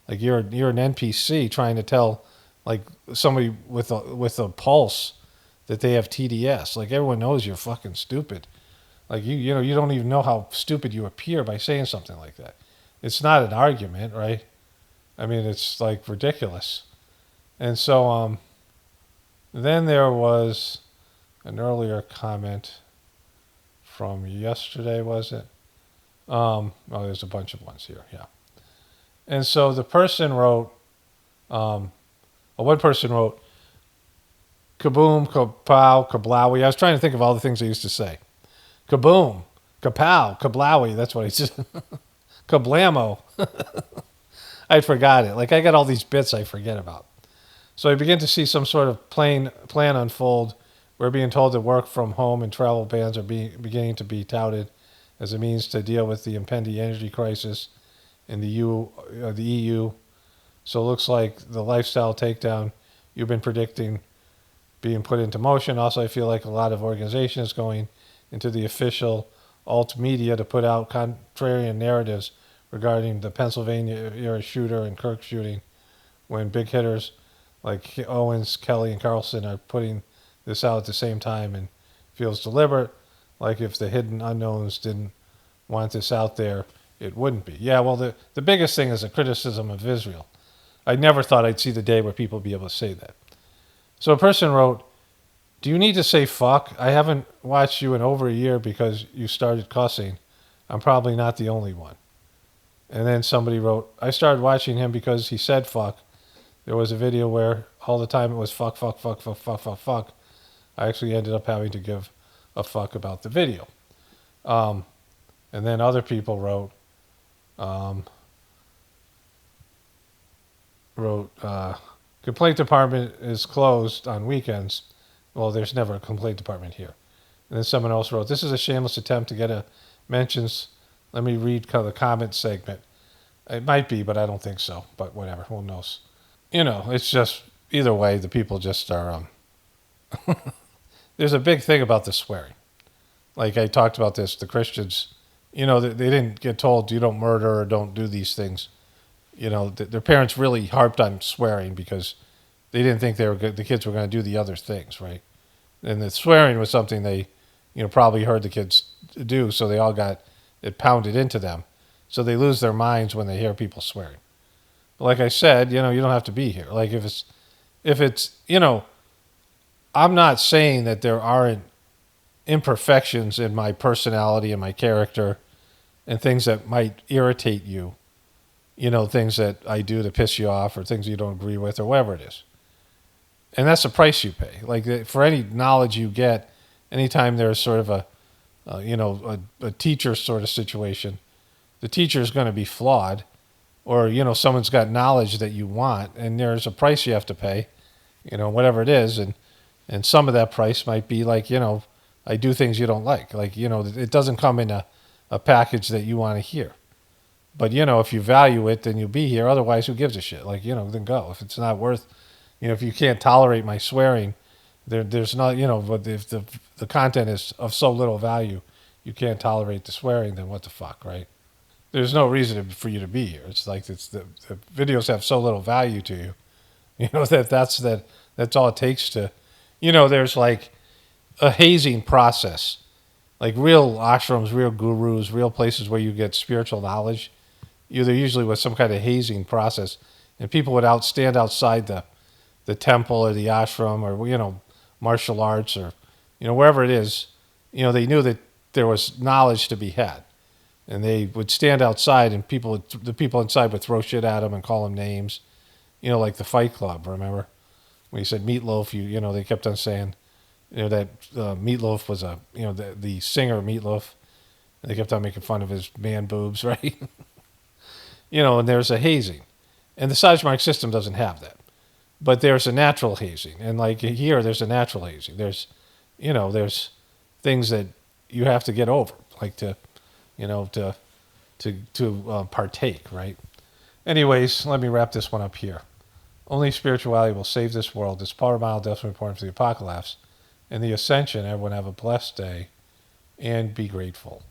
Like you're an NPC trying to tell somebody with a pulse that they have TDS. Like everyone knows you're fucking stupid. Like you don't even know how stupid you appear by saying something like that. It's not an argument, right? I mean, it's ridiculous. And so then there was an earlier comment from yesterday, was it? There's a bunch of ones here, yeah. And so the person wrote, one person wrote, kaboom, kapow, kablowy. I was trying to think of all the things I used to say. Kaboom, kapow, kablowy. That's what I said. Kablamo. I forgot it. I got all these bits I forget about. So I begin to see some sort of plan unfold. We're being told that work from home and travel bans are beginning to be touted as a means to deal with the impending energy crisis in the EU. So it looks like the lifestyle takedown you've been predicting being put into motion. Also, I feel like a lot of organizations going into the official alt media to put out contrarian narratives regarding the Pennsylvania era shooter and Kirk shooting, when big hitters like Owens, Kelly, and Carlson are putting this out at the same time, and feels deliberate, like if the hidden unknowns didn't want this out there, it wouldn't be. Yeah, well, the biggest thing is a criticism of Israel. I never thought I'd see the day where people would be able to say that. So a person wrote, do you need to say fuck? I haven't watched you in over a year because you started cussing. I'm probably not the only one. And then somebody wrote, I started watching him because he said fuck. There was a video where all the time it was fuck, fuck, fuck, fuck, fuck, fuck, fuck. I actually ended up having to give a fuck about the video. And then other people wrote, complaint department is closed on weekends. Well, there's never a complaint department here. And then someone else wrote, this is a shameless attempt to get a mentions. Let me read the comment segment. It might be, but I don't think so. But whatever, who knows? It's just, either way, the people just are, there's a big thing about the swearing. Like I talked about this, the Christians, they didn't get told you don't murder or don't do these things. Their parents really harped on swearing because they didn't think they were good, the kids were going to do the other things, right? And the swearing was something they, probably heard the kids do, so they all got it pounded into them. So they lose their minds when they hear people swearing. But like I said, you don't have to be here. Like if it's, I'm not saying that there aren't imperfections in my personality and my character and things that might irritate you, things that I do to piss you off or things you don't agree with or whatever it is. And that's the price you pay. Like for any knowledge you get, anytime there's sort of a teacher sort of situation, the teacher is going to be flawed, or someone's got knowledge that you want, and there's a price you have to pay, whatever it is, and some of that price might be like I do things you don't like, it doesn't come in a package that you want to hear, but if you value it, then you'll be here. Otherwise, who gives a shit? Then go. If it's not worth, if you can't tolerate my swearing, there's not, but if the content is of so little value, you can't tolerate the swearing, then what the fuck, right? There's no reason for you to be here. It's like the videos have so little value to you, that's all it takes to, there's like a hazing process, like real ashrams, real gurus, real places where you get spiritual knowledge. They're usually with some kind of hazing process, and people would stand outside the temple or the ashram or martial arts or wherever it is. They knew that there was knowledge to be had. And they would stand outside, and the people inside would throw shit at them and call them names, like the Fight Club. Remember when he said Meatloaf? They kept on saying, that Meatloaf was the singer Meatloaf. And they kept on making fun of his man boobs, right? And there's a hazing, and the Sajmark system doesn't have that, but there's a natural hazing, and like here, there's a natural hazing. There's things that you have to get over, like to partake, right? Anyways, let me wrap this one up here. Only spirituality will save this world. It's power mile, definitely important for the apocalypse and the ascension. Everyone have a blessed day and be grateful.